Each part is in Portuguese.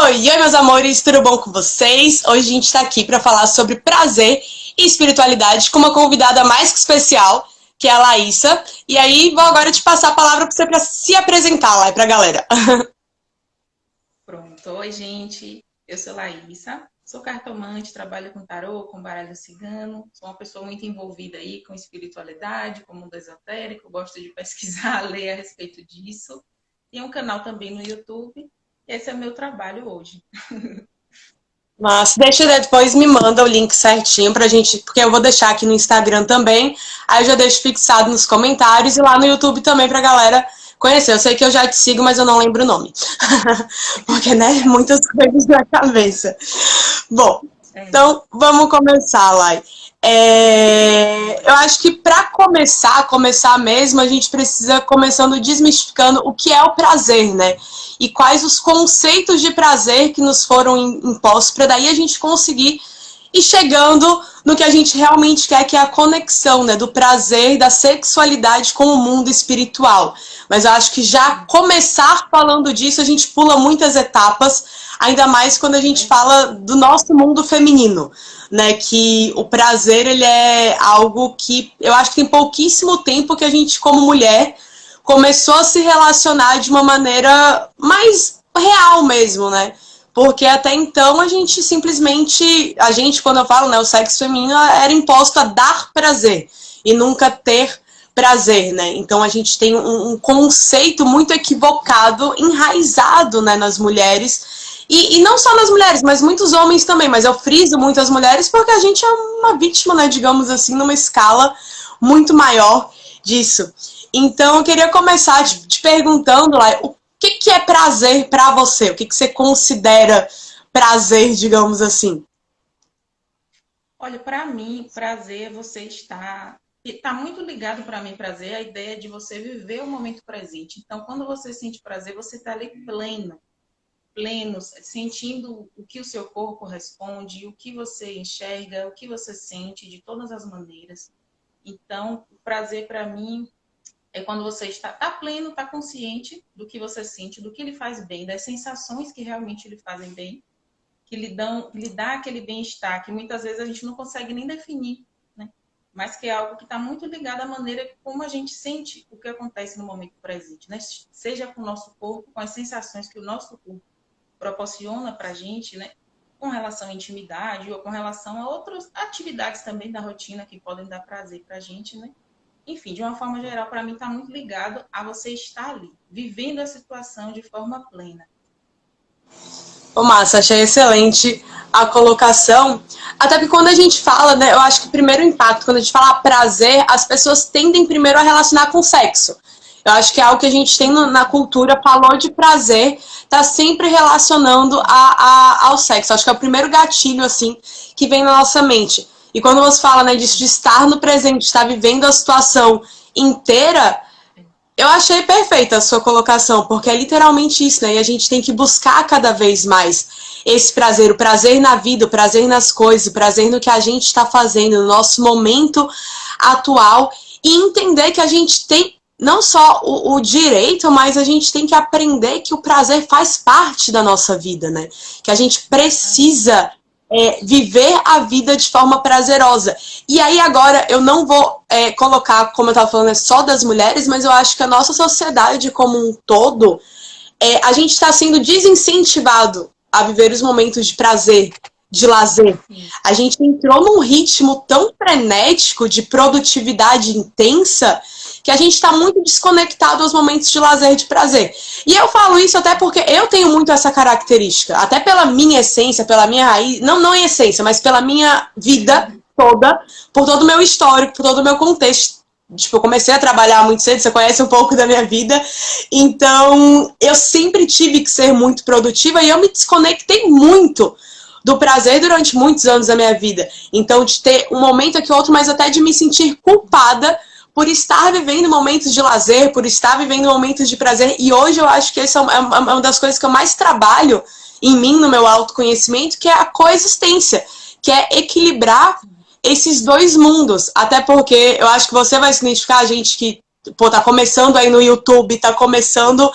Oi, meus amores, tudo bom com vocês? Hoje a gente está aqui para falar sobre prazer e espiritualidade com uma convidada mais que especial, que é a Laísa. E aí, vou agora te passar a palavra para você pra se apresentar lá para a galera. Pronto, oi gente, eu sou Laísa, sou cartomante, trabalho com tarô, com baralho cigano, sou uma pessoa muito envolvida aí com espiritualidade, com o mundo esotérico, gosto de pesquisar, ler a respeito disso. Tenho um canal também no YouTube, esse é o meu trabalho hoje. Mas deixa depois, me manda o link certinho pra gente, porque eu vou deixar aqui no Instagram também, aí eu já deixo fixado nos comentários e lá no YouTube também pra galera conhecer. Eu sei que eu já te sigo, mas eu não lembro o nome. Porque, né, muitas coisas na cabeça. Bom, então vamos começar, Lai. Eu acho que para começar mesmo, a gente precisa começando desmistificando o que é o prazer, né? E quais os conceitos de prazer que nos foram impostos, para daí a gente conseguir ir chegando no que a gente realmente quer, que é a conexão, né, do prazer, da sexualidade com o mundo espiritual. Mas eu acho que já começar falando disso, a gente pula muitas etapas, ainda mais quando a gente fala do nosso mundo feminino, né, que o prazer, ele é algo que eu acho que tem pouquíssimo tempo que a gente, como mulher, começou a se relacionar de uma maneira mais real mesmo, né? Porque até então a gente simplesmente, quando eu falo, né, o sexo feminino era imposto a dar prazer e nunca ter prazer, né? Então a gente tem um conceito muito equivocado, enraizado, né, nas mulheres. E não só nas mulheres, mas muitos homens também. Mas eu friso muito as mulheres porque a gente é uma vítima, né, digamos assim, numa escala muito maior disso. Então eu queria começar te perguntando, lá, o que é prazer para você? O que você considera prazer, digamos assim? Olha, para mim, prazer é você estar... Está muito ligado para mim, prazer, a ideia de você viver o momento presente. Então, quando você sente prazer, você está ali pleno, sentindo o que o seu corpo responde, o que você enxerga, o que você sente de todas as maneiras. Então, o prazer para mim é quando você está pleno, está consciente do que você sente, do que lhe faz bem, das sensações que realmente lhe fazem bem, que lhe dá aquele bem-estar, que muitas vezes a gente não consegue nem definir, né? Mas que é algo que está muito ligado à maneira como a gente sente o que acontece no momento presente, né? Seja com o nosso corpo, com as sensações que o nosso corpo proporciona para a gente, né? Com relação à intimidade ou com relação a outras atividades também da rotina que podem dar prazer para a gente, né? Enfim, de uma forma geral, para mim está muito ligado a você estar ali, vivendo a situação de forma plena. Ô, Massa, achei excelente a colocação. Até porque quando a gente fala, né, eu acho que o primeiro impacto, quando a gente fala prazer, as pessoas tendem primeiro a relacionar com sexo. Eu acho que é algo que a gente tem na cultura, falou de prazer, tá sempre relacionando ao sexo. Acho que é o primeiro gatilho, assim, que vem na nossa mente. E quando você fala, né, disso de estar no presente, estar vivendo a situação inteira, eu achei perfeita a sua colocação, porque é literalmente isso, né? E a gente tem que buscar cada vez mais esse prazer, o prazer na vida, o prazer nas coisas, o prazer no que a gente está fazendo, no nosso momento atual, e entender que a gente tem não só o direito, mas a gente tem que aprender que o prazer faz parte da nossa vida, né? Que a gente precisa viver a vida de forma prazerosa. E aí agora eu não vou colocar, como eu estava falando, só das mulheres, mas eu acho que a nossa sociedade como um todo, a gente está sendo desincentivado a viver os momentos de prazer, de lazer. A gente entrou num ritmo tão frenético de produtividade intensa que a gente está muito desconectado aos momentos de lazer e de prazer. E eu falo isso até porque eu tenho muito essa característica, até pela minha essência, pela minha raiz, não em essência, mas pela minha vida toda, por todo o meu histórico, por todo o meu contexto. Tipo, eu comecei a trabalhar muito cedo, você conhece um pouco da minha vida, então eu sempre tive que ser muito produtiva e eu me desconectei muito do prazer durante muitos anos da minha vida. Então, de ter um momento aqui outro, mas até de me sentir culpada por estar vivendo momentos de lazer, por estar vivendo momentos de prazer. E hoje eu acho que essa é uma das coisas que eu mais trabalho em mim, no meu autoconhecimento, que é a coexistência, que é equilibrar esses dois mundos. Até porque eu acho que você vai se identificar, a gente que tá começando aí no YouTube, tá começando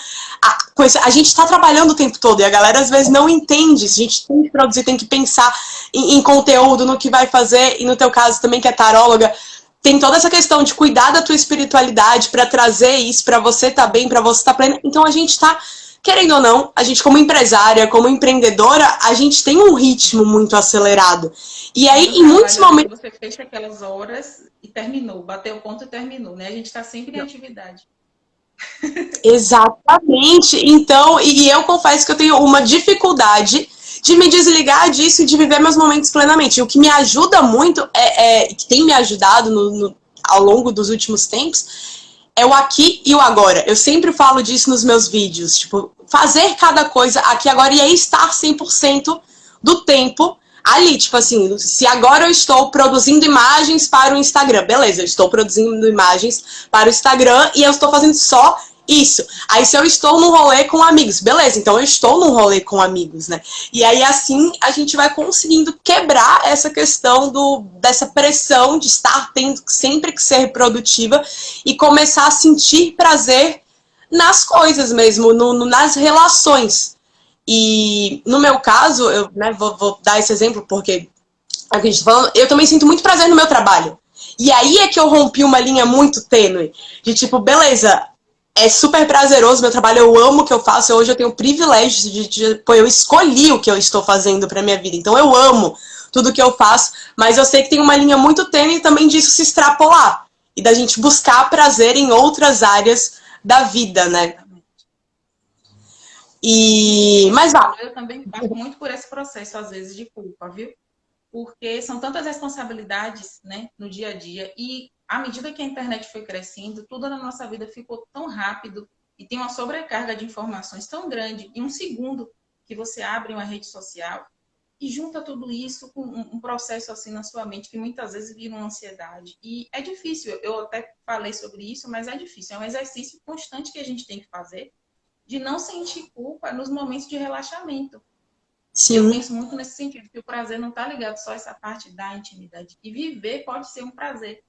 com isso. A gente está trabalhando o tempo todo e a galera às vezes não entende. A gente tem que produzir, tem que pensar em conteúdo, no que vai fazer. E no teu caso também, que é taróloga, tem toda essa questão de cuidar da tua espiritualidade para trazer isso, para você estar bem, para você estar plena. Então a gente está, querendo ou não, a gente como empresária, como empreendedora, a gente tem um ritmo muito acelerado. E aí, No em muitos trabalho, momentos... você fecha aquelas horas e terminou, bateu o ponto e terminou, né? A gente está sempre em atividade. Exatamente. Então, e eu confesso que eu tenho uma dificuldade de me desligar disso e de viver meus momentos plenamente. E o que me ajuda muito, que tem me ajudado ao longo dos últimos tempos, é o aqui e o agora. Eu sempre falo disso nos meus vídeos. Tipo, fazer cada coisa aqui agora e aí estar 100% do tempo ali. Tipo assim, se agora eu estou produzindo imagens para o Instagram, beleza, eu estou produzindo imagens para o Instagram e eu estou fazendo só isso. Aí se eu estou num rolê com amigos, beleza, então eu estou num rolê com amigos, né? E aí assim a gente vai conseguindo quebrar essa questão dessa pressão de estar tendo sempre que ser produtiva e começar a sentir prazer nas coisas mesmo, nas relações. E no meu caso, eu vou dar esse exemplo porque eu também sinto muito prazer no meu trabalho. E aí é que eu rompi uma linha muito tênue. De tipo, beleza, é super prazeroso meu trabalho, eu amo o que eu faço. Hoje eu tenho o privilégio pô, eu escolhi o que eu estou fazendo pra minha vida. Então eu amo tudo que eu faço, mas eu sei que tem uma linha muito tênue também disso se extrapolar. E da gente buscar prazer em outras áreas da vida, né? Mas vá. Eu também passo muito por esse processo, às vezes, de culpa, viu? Porque são tantas responsabilidades, né, no dia a dia. E à medida que a internet foi crescendo, tudo na nossa vida ficou tão rápido e tem uma sobrecarga de informações tão grande. Em um segundo que você abre uma rede social e junta tudo isso com um processo assim na sua mente que muitas vezes vira uma ansiedade. E é difícil, eu até falei sobre isso, mas é difícil. É um exercício constante que a gente tem que fazer de não sentir culpa nos momentos de relaxamento. Eu Sim. penso muito nesse sentido, que o prazer não está ligado só a essa parte da intimidade. E viver pode ser um prazer.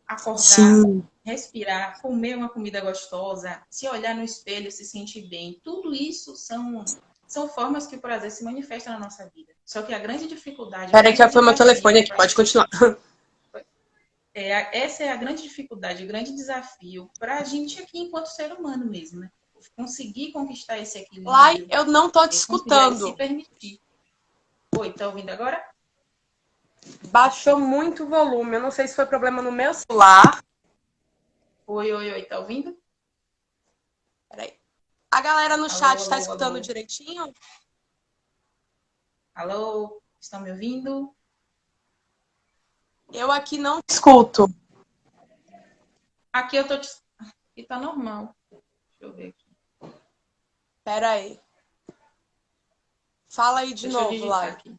Acordar, Sim. respirar, comer uma comida gostosa, se olhar no espelho, se sentir bem. Tudo isso são formas que o prazer se manifesta na nossa vida. Só que a grande dificuldade, o Peraí que grande já foi meu telefone desafio aqui, pode continuar. essa é a grande dificuldade, o grande desafio para a gente aqui enquanto ser humano mesmo, né? Conseguir conquistar esse Lai, equilíbrio, eu não tô te conciliar e se escutando. permitir. Oi, tá ouvindo agora? Baixou muito o volume. Eu não sei se foi problema no meu celular. Oi, oi, oi, tá ouvindo? Peraí. A galera no Alô, chat tá alô, escutando alô. direitinho? Alô, estão me ouvindo? Eu aqui não te escuto. Aqui eu tô. Aqui tá normal. Deixa eu ver aqui. Peraí. Fala aí de Deixa eu novo, digitar Lai. aqui.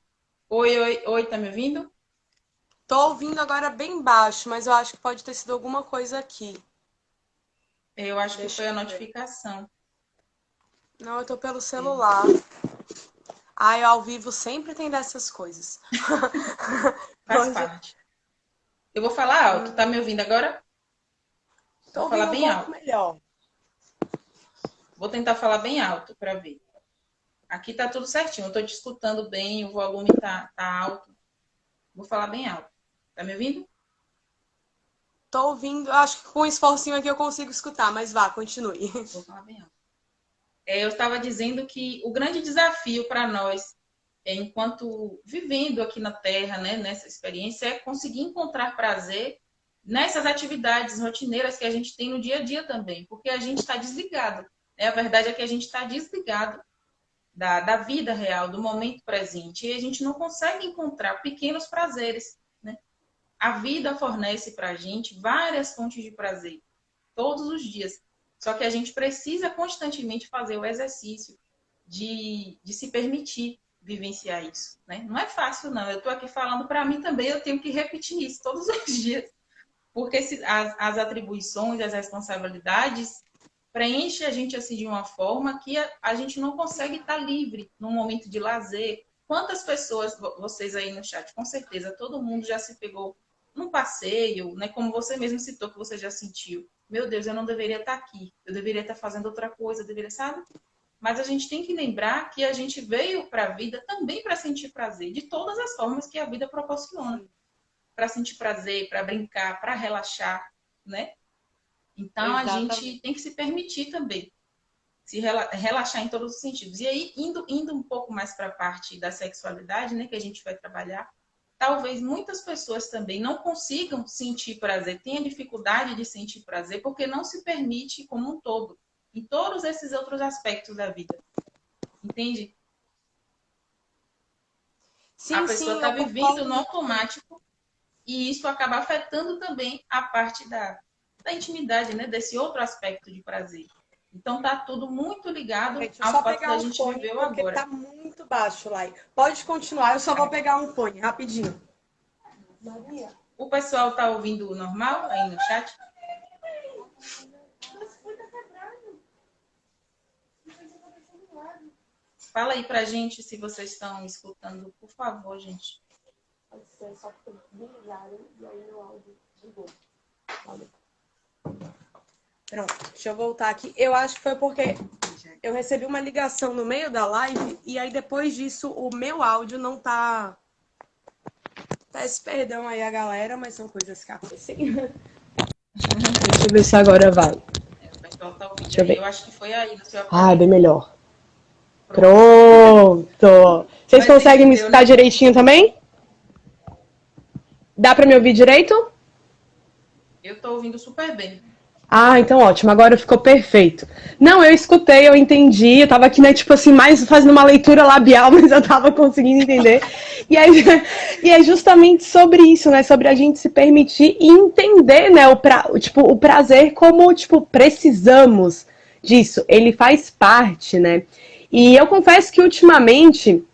Oi, oi, oi, tá me ouvindo? Tô ouvindo agora bem baixo, mas eu acho que pode ter sido alguma coisa aqui. Eu acho que Deixa foi a eu ver. notificação. Não, eu tô pelo É. celular. Ai, ao vivo sempre tem dessas coisas. Faz Hoje... parte. Eu vou falar alto. Tá me ouvindo agora? Tô Vou falar ouvindo um bem pouco alto. melhor. Vou tentar falar bem alto para ver. Aqui tá tudo certinho. Eu tô te escutando bem, o volume tá alto. Vou falar bem alto. Tá me ouvindo? Tô ouvindo, acho que com um esforcinho aqui eu consigo escutar, mas vá, continue. Vou falar bem alto. Eu estava dizendo que o grande desafio para nós, enquanto vivendo aqui na Terra, né, nessa experiência, é conseguir encontrar prazer nessas atividades rotineiras que a gente tem no dia a dia também, porque a gente está desligado. Né? A verdade é que a gente está desligado da vida real, do momento presente, e a gente não consegue encontrar pequenos prazeres. Né? A vida fornece para a gente várias fontes de prazer, todos os dias. Só que a gente precisa constantemente fazer o exercício de se permitir vivenciar isso. Né? Não é fácil, não. Eu estou aqui falando para mim também, eu tenho que repetir isso todos os dias. Porque as atribuições, as responsabilidades preenchem a gente assim de uma forma que a gente não consegue estar livre num momento de lazer. Quantas pessoas, vocês aí no chat, com certeza, todo mundo já se pegou num passeio, né? Como você mesmo citou que você já sentiu. Meu Deus, eu não deveria estar aqui. Eu deveria estar fazendo outra coisa, eu deveria, sabe? Mas a gente tem que lembrar que a gente veio para a vida também para sentir prazer, de todas as formas que a vida proporciona. Para sentir prazer, para brincar, para relaxar, né? Então, a gente tem que se permitir também se relaxar em todos os sentidos. E aí, indo um pouco mais para a parte da sexualidade, né, que a gente vai trabalhar, talvez muitas pessoas também não consigam sentir prazer, tenham dificuldade de sentir prazer, porque não se permite como um todo, em todos esses outros aspectos da vida. Entende? Sim, A pessoa está eu vivendo concordo. no automático e isso acaba afetando também a parte da intimidade, né? Desse outro aspecto de prazer. Então tá tudo muito ligado Deixa eu ao só fato pegar da um gente fone, viver o porque agora. tá muito baixo lá. Pode continuar, eu só vou pegar um fone, rapidinho. Maria. O pessoal tá ouvindo normal aí no chat? Fala aí pra gente se vocês estão escutando, por favor, gente. Pode ser, só porque desligaram e aí o áudio desligou. Pronto, deixa eu voltar aqui. Eu acho que foi porque eu recebi uma ligação no meio da live e aí depois disso o meu áudio não tá... Peço perdão aí a galera, mas são coisas que acontecem. Deixa eu ver se agora vai. O pessoal tá ouvindo Deixa eu aí. ver. Eu acho que foi aí no seu Ah, aparelho. bem melhor. Pronto. Pronto! Vocês Mas conseguem me entendeu, escutar né? direitinho também? Dá pra me ouvir direito? Eu tô ouvindo super bem. Ah, então ótimo, agora ficou perfeito. Não, eu escutei, eu entendi, eu tava aqui, né, tipo assim, mais fazendo uma leitura labial, mas eu tava conseguindo entender. E aí, e é justamente sobre isso, né, sobre a gente se permitir e entender, né, o prazer como, tipo, precisamos disso, ele faz parte, né. E eu confesso que ultimamente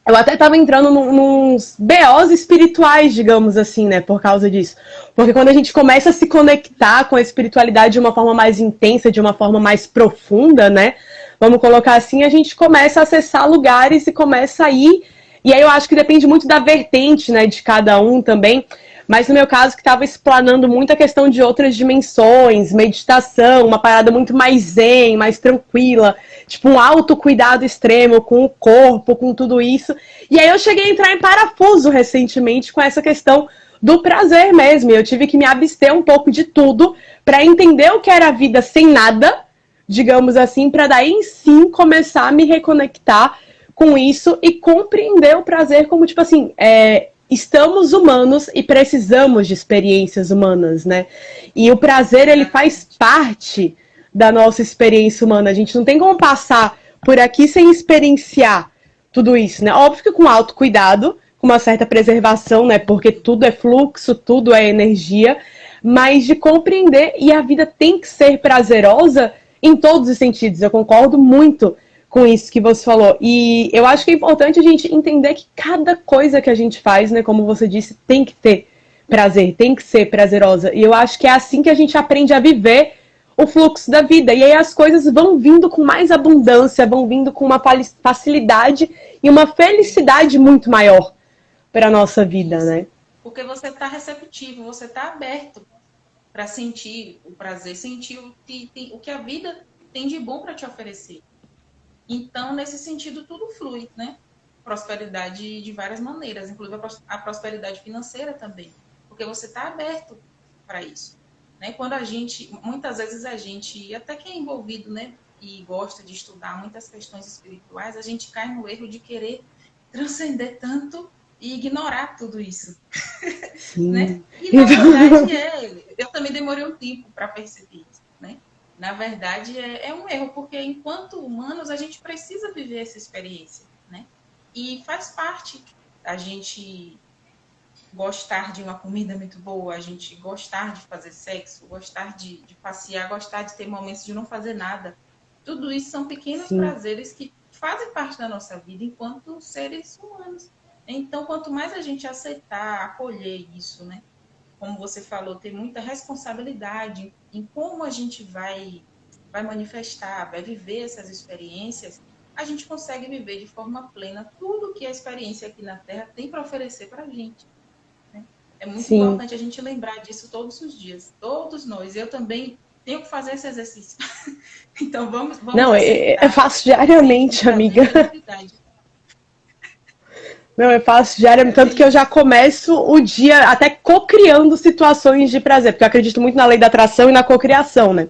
eu até tava entrando nos BOs espirituais, digamos assim, né, por causa disso. Porque quando a gente começa a se conectar com a espiritualidade de uma forma mais intensa, de uma forma mais profunda, né, vamos colocar assim, a gente começa a acessar lugares e começa a ir. E aí eu acho que depende muito da vertente, né, de cada um também. Mas no meu caso, que estava explanando muito a questão de outras dimensões, meditação, uma parada muito mais zen, mais tranquila, tipo um autocuidado extremo com o corpo, com tudo isso. E aí eu cheguei a entrar em parafuso recentemente com essa questão do prazer mesmo. Eu tive que me abster um pouco de tudo para entender o que era a vida sem nada, digamos assim, para daí sim começar a me reconectar com isso e compreender o prazer como, tipo assim, estamos humanos e precisamos de experiências humanas, né? E o prazer, ele faz parte da nossa experiência humana. A gente não tem como passar por aqui sem experienciar tudo isso, né? Óbvio que com autocuidado, com uma certa preservação, né? Porque tudo é fluxo, tudo é energia, mas de compreender, e a vida tem que ser prazerosa em todos os sentidos. Eu concordo muito com isso que você falou. E eu acho que é importante a gente entender que cada coisa que a gente faz, né, como você disse, tem que ter prazer, tem que ser prazerosa. E eu acho que é assim que a gente aprende a viver o fluxo da vida. E aí as coisas vão vindo com mais abundância, vão vindo com uma facilidade e uma felicidade muito maior para a nossa vida, Isso. né? Porque você está receptivo, você está aberto para sentir o prazer, sentir o que a vida tem de bom para te oferecer. Então, nesse sentido, tudo flui, né? Prosperidade de várias maneiras, inclusive a prosperidade financeira também, porque você está aberto para isso. Né? Quando a gente, muitas vezes a gente, até quem é envolvido, né, e gosta de estudar muitas questões espirituais, a gente cai no erro de querer transcender tanto e ignorar tudo isso. Né? E na verdade eu também demorei um tempo para perceber isso, né? Na verdade é um erro, porque enquanto humanos a gente precisa viver essa experiência, né? E faz parte a gente gostar de uma comida muito boa, a gente gostar de fazer sexo, gostar de passear, gostar de ter momentos de não fazer nada. Tudo isso são pequenos prazeres que fazem parte da nossa vida enquanto seres humanos. Então, quanto mais a gente aceitar, acolher isso, né? Como você falou, ter muita responsabilidade em como a gente vai manifestar, vai viver essas experiências, a gente consegue viver de forma plena tudo que a experiência aqui na Terra tem para oferecer para a gente. Né? É muito importante a gente lembrar disso todos os dias, todos nós. Eu também tenho que fazer esse exercício. Então vamos Não, eu aceitar faço sentir diariamente, prazer e amiga. felicidade. Não, eu faço diariamente, É tanto que eu bem já isso. começo o dia até co-criando situações de prazer, porque eu acredito muito na lei da atração e na cocriação, né?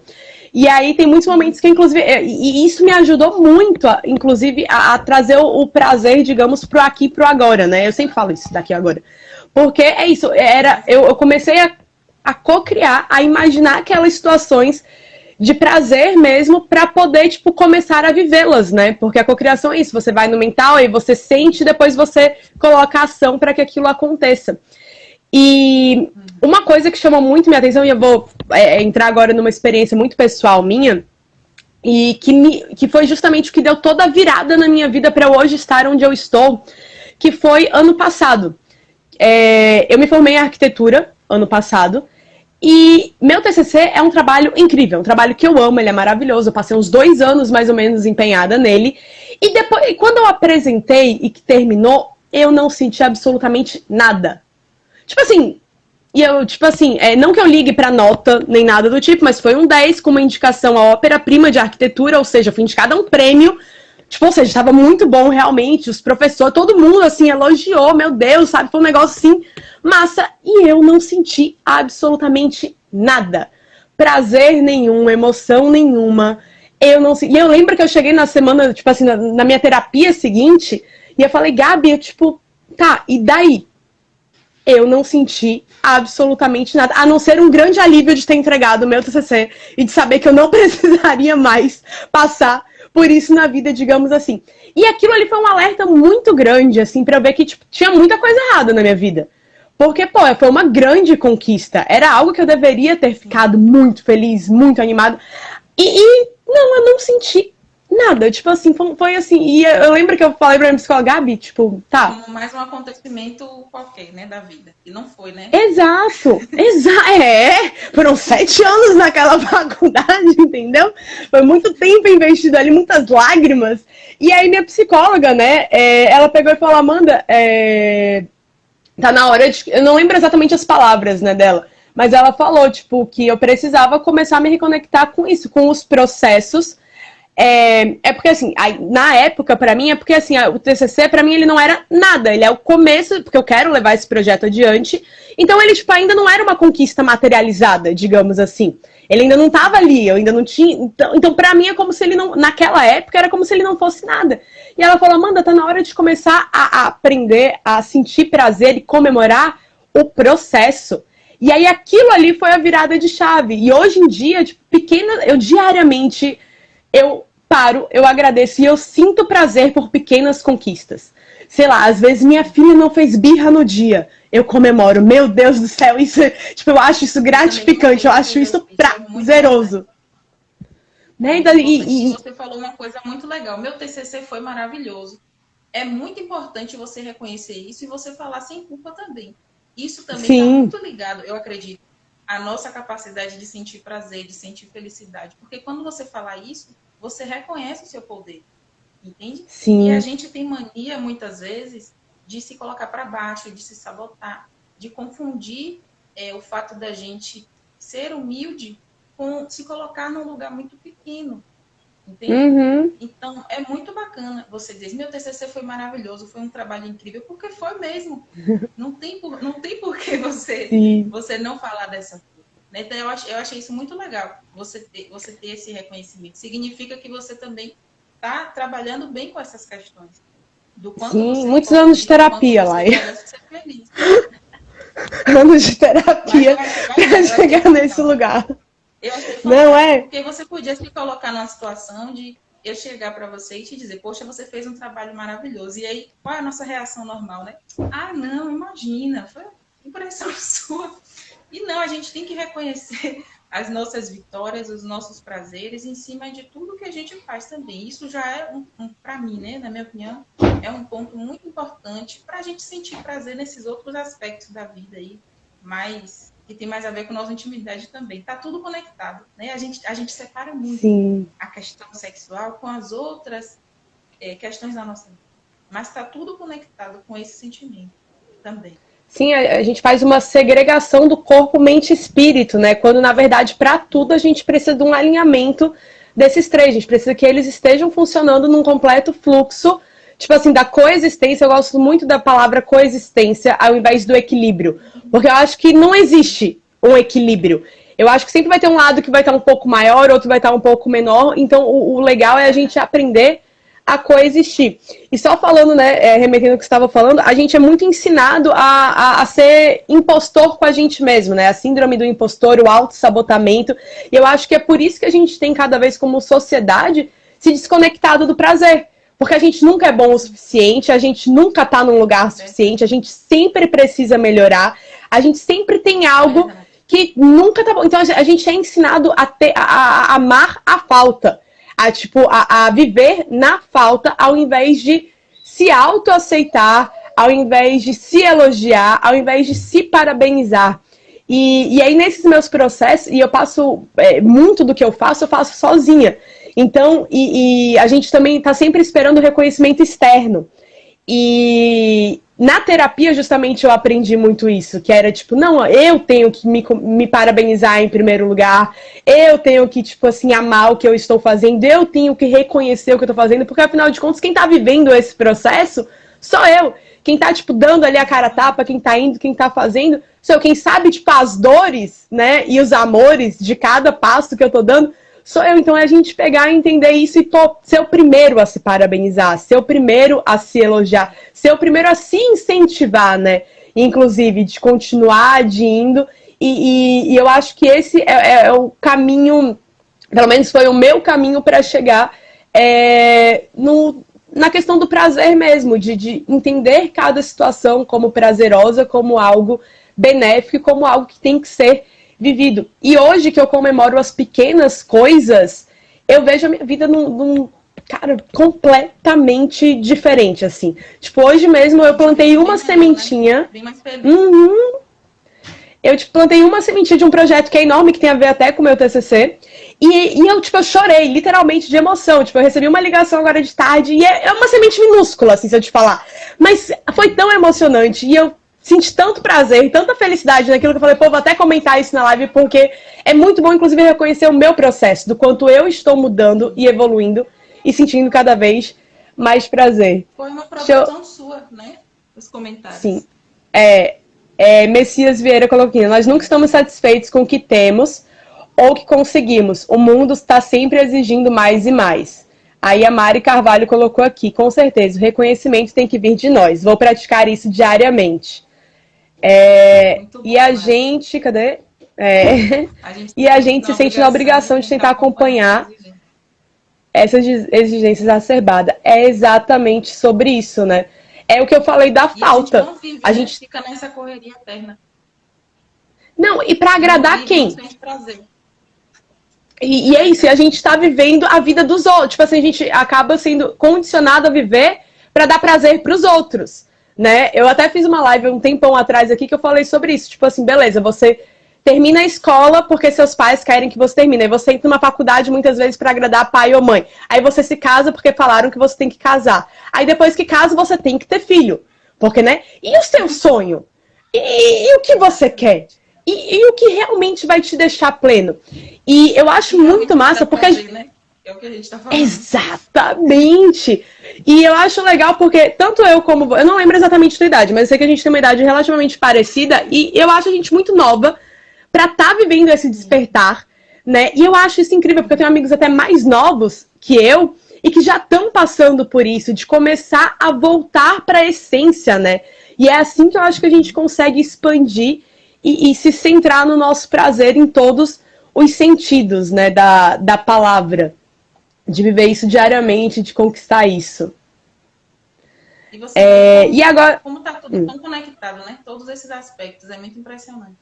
E aí tem muitos Sim, momentos que, sim. inclusive, e isso me ajudou muito, inclusive, a trazer o prazer, digamos, pro aqui e pro agora, né? Eu sempre falo isso daqui e agora. Porque é isso, eu comecei a co-criar, a imaginar aquelas situações de prazer mesmo para poder, tipo, começar a vivê-las, né? Porque a cocriação é isso, você vai no mental e você sente, depois você coloca a ação para que aquilo aconteça. E Uhum. uma coisa que chamou muito minha atenção, e eu vou entrar agora numa experiência muito pessoal minha, e que foi justamente o que deu toda a virada na minha vida para hoje estar onde eu estou, que foi ano passado. Eu me formei em arquitetura ano passado, e meu TCC é um trabalho incrível, um trabalho que eu amo, ele é maravilhoso. Eu passei uns 2 anos mais ou menos empenhada nele. E depois, quando eu apresentei e que terminou, eu não senti absolutamente nada. Tipo assim, tipo assim, não que eu ligue pra nota nem nada do tipo, mas foi um 10 com uma indicação à ópera-prima de arquitetura, ou seja, fui indicada a um prêmio. Tipo, ou seja, estava muito bom realmente. Os professores, todo mundo assim, elogiou, meu Deus, sabe? Foi um negócio assim, massa. E eu não senti absolutamente nada. Prazer nenhum, emoção nenhuma. Eu não E eu lembro que eu cheguei na semana, tipo assim, na minha terapia seguinte, e eu falei, Gabi, tipo, tá, e daí? Eu não senti absolutamente nada, a não ser um grande alívio de ter entregado o meu TCC e de saber que eu não precisaria mais passar por isso na vida, digamos assim. E aquilo ali foi um alerta muito grande, assim, pra eu ver que tipo, tinha muita coisa errada na minha vida. Porque, pô, foi uma grande conquista. Era algo que eu deveria ter ficado Sim. muito feliz, muito animado. Não, eu não senti nada. Tipo assim, foi assim. E eu lembro que eu falei pra minha psicóloga, Gabi, tipo, Foi tá, como mais um acontecimento qualquer, né, da vida. E não foi, né? exato, foram 7 anos naquela faculdade, entendeu? Foi muito tempo investido ali, muitas lágrimas. E aí minha psicóloga, né, ela pegou e falou, Amanda, tá na hora de... Eu não lembro exatamente as palavras, né, dela, mas ela falou, tipo, que eu precisava começar a me reconectar com isso, com os processos. Porque assim, na época, pra mim, é porque assim, o TCC, pra mim, ele não era nada. Ele é o começo, porque eu quero levar esse projeto adiante. Então, ele, tipo, ainda não era uma conquista materializada, digamos assim. Ele ainda não tava Sim. ali, eu ainda não tinha. Então pra mim, é como se ele não. Naquela época, era como se ele não fosse nada. E ela falou, Amanda, tá na hora de começar a aprender a sentir prazer e comemorar o processo. E aí, aquilo ali foi a virada de chave. E hoje em dia, tipo, eu diariamente eu paro, eu agradeço e eu sinto prazer por pequenas conquistas. Sei lá, às vezes minha filha não fez birra no dia. Eu comemoro. Meu Deus do céu, isso, tipo, eu acho isso Eu também gratificante, eu concordo com acho isso você. Isso é muito importante. prazeroso. Né? É, e E, você falou uma coisa muito legal. Meu TCC foi maravilhoso. É muito importante você reconhecer isso e você falar sem culpa também. Isso também está sim, muito ligado, eu acredito, à nossa capacidade de sentir prazer, de sentir felicidade. Porque quando você fala isso, você reconhece o seu poder, entende? E a sim. gente tem mania, muitas vezes, de se colocar para baixo, de se sabotar, de confundir o fato da gente ser humilde com se colocar num lugar muito pequeno. Entende? Uhum, Então, é muito bacana você dizer, meu TCC foi maravilhoso, foi um trabalho incrível, porque foi mesmo. Não tem por que sim. você não falar dessa coisa. Né? Então, eu achei isso muito legal, você ter esse reconhecimento. Significa que você também está trabalhando bem com essas questões. Do quanto Sim, você é muitos anos de importante, do quanto terapia lá. você merece ser feliz. Anos de Mas terapia pra eu achei chegar nesse fantástico. lugar. Eu achei Não fantástico, é? porque você podia se colocar numa situação de eu chegar para você e te dizer, poxa, você fez um trabalho maravilhoso. E aí, qual é a nossa reação normal, né? Ah, não, imagina, foi impressão sua. E não, a gente tem que reconhecer as nossas vitórias, os nossos prazeres em cima de tudo que a gente faz também. Isso já é, para mim, né, na minha opinião, é um ponto muito importante para a gente sentir prazer nesses outros aspectos da vida aí, mais que tem mais a ver com nossa intimidade também. Tá tudo conectado, né? A gente separa muito Sim. a questão sexual com as outras questões da nossa vida. Mas está tudo conectado com esse sentimento também. Sim, a gente faz uma segregação do corpo, mente e espírito, né? Quando, na verdade, para tudo a gente precisa de um alinhamento desses três. A gente precisa que eles estejam funcionando num completo fluxo, tipo assim, da coexistência. Eu gosto muito da palavra coexistência ao invés do equilíbrio. Porque eu acho que não existe um equilíbrio. Eu acho que sempre vai ter um lado que vai estar um pouco maior, outro vai estar um pouco menor. Então, o legal é a gente aprender a coexistir. E só falando, né, remetendo ao que você estava falando, a gente é muito ensinado a ser impostor com a gente mesmo, né? A síndrome do impostor, o autossabotamento. E eu acho que é por isso que a gente tem cada vez como sociedade se desconectado do prazer. Porque a gente nunca é bom o suficiente, a gente nunca tá num lugar suficiente, a gente sempre precisa melhorar, a gente sempre tem algo que nunca tá bom. Então a gente é ensinado a amar a falta. A viver na falta, ao invés de se autoaceitar, ao invés de se elogiar, ao invés de se parabenizar. E aí, nesses meus processos, e eu passo muito do que eu faço sozinha. Então, a gente também está sempre esperando o reconhecimento externo. E na terapia, justamente, eu aprendi muito isso, que era tipo, não, eu tenho que me parabenizar em primeiro lugar, eu tenho que, tipo assim, amar o que eu estou fazendo, eu tenho que reconhecer o que eu estou fazendo, porque afinal de contas, quem está vivendo esse processo sou eu. Quem tá, tipo, dando ali a cara a tapa, quem tá indo, quem tá fazendo, sou eu. Quem sabe, tipo, as dores, né, e os amores de cada passo que eu tô dando, sou eu. Então é a gente pegar e entender isso e ser o primeiro a se parabenizar, ser o primeiro a se elogiar, ser o primeiro a se incentivar, né? Inclusive, de continuar indo. E eu acho que esse é o caminho, pelo menos foi o meu caminho para chegar na questão do prazer mesmo, de entender cada situação como prazerosa, como algo benéfico, como algo que tem que ser vivido. E hoje que eu comemoro as pequenas coisas, eu vejo a minha vida cara, completamente diferente, assim. Tipo, hoje mesmo eu plantei uma sementinha. Bem mais feliz. Eu, tipo, plantei uma sementinha de um projeto que é enorme, que tem a ver até com o meu TCC. E eu, tipo, eu chorei, literalmente, de emoção. Tipo, eu recebi uma ligação agora de tarde, e é uma semente minúscula, assim, se eu te falar. Mas foi tão emocionante, e eu senti tanto prazer, tanta felicidade naquilo que eu falei, pô, vou até comentar isso na live, porque é muito bom, inclusive, reconhecer o meu processo, do quanto eu estou mudando e evoluindo, e sentindo cada vez mais prazer. Foi uma produção sua, né? Os comentários. Sim. Messias Vieira colocou aqui, nós nunca estamos satisfeitos com o que temos ou o que conseguimos. O mundo está sempre exigindo mais e mais. Aí a Mari Carvalho colocou aqui, com certeza, o reconhecimento tem que vir de nós. Vou praticar isso diariamente. E a gente, cadê? E a gente se sente na obrigação de tentar acompanhar essas exigências exacerbadas. É exatamente sobre isso, né? É o que eu falei da falta. A gente fica nessa correria eterna. Não, e pra agradar quem? E é isso, e a gente tá vivendo a vida dos outros. Tipo assim, a gente acaba sendo condicionado a viver pra dar prazer pros outros, né? Eu até fiz uma live um tempão atrás aqui que eu falei sobre isso. Tipo assim, beleza, você termina a escola porque seus pais querem que você termine. Aí você entra numa faculdade muitas vezes pra agradar pai ou mãe. Aí você se casa porque falaram que você tem que casar. Aí depois que casa, você tem que ter filho. Porque, né? E o seu sonho? E o que você quer? E o que realmente vai te deixar pleno? E eu acho muito massa porque... né? É o que a gente tá falando. Exatamente! E eu acho legal porque tanto eu como... Eu não lembro exatamente a tua idade, mas eu sei que a gente tem uma idade relativamente parecida e eu acho a gente muito nova pra estar vivendo esse despertar, né? E eu acho isso incrível, porque eu tenho amigos até mais novos que eu e que já estão passando por isso, de começar a voltar pra essência, né? E é assim que eu acho que a gente consegue expandir e se centrar no nosso prazer em todos os sentidos, né? Da palavra. De viver isso diariamente, de conquistar isso. E você vê e agora... como tá tudo tão conectado, né? Todos esses aspectos, é muito impressionante.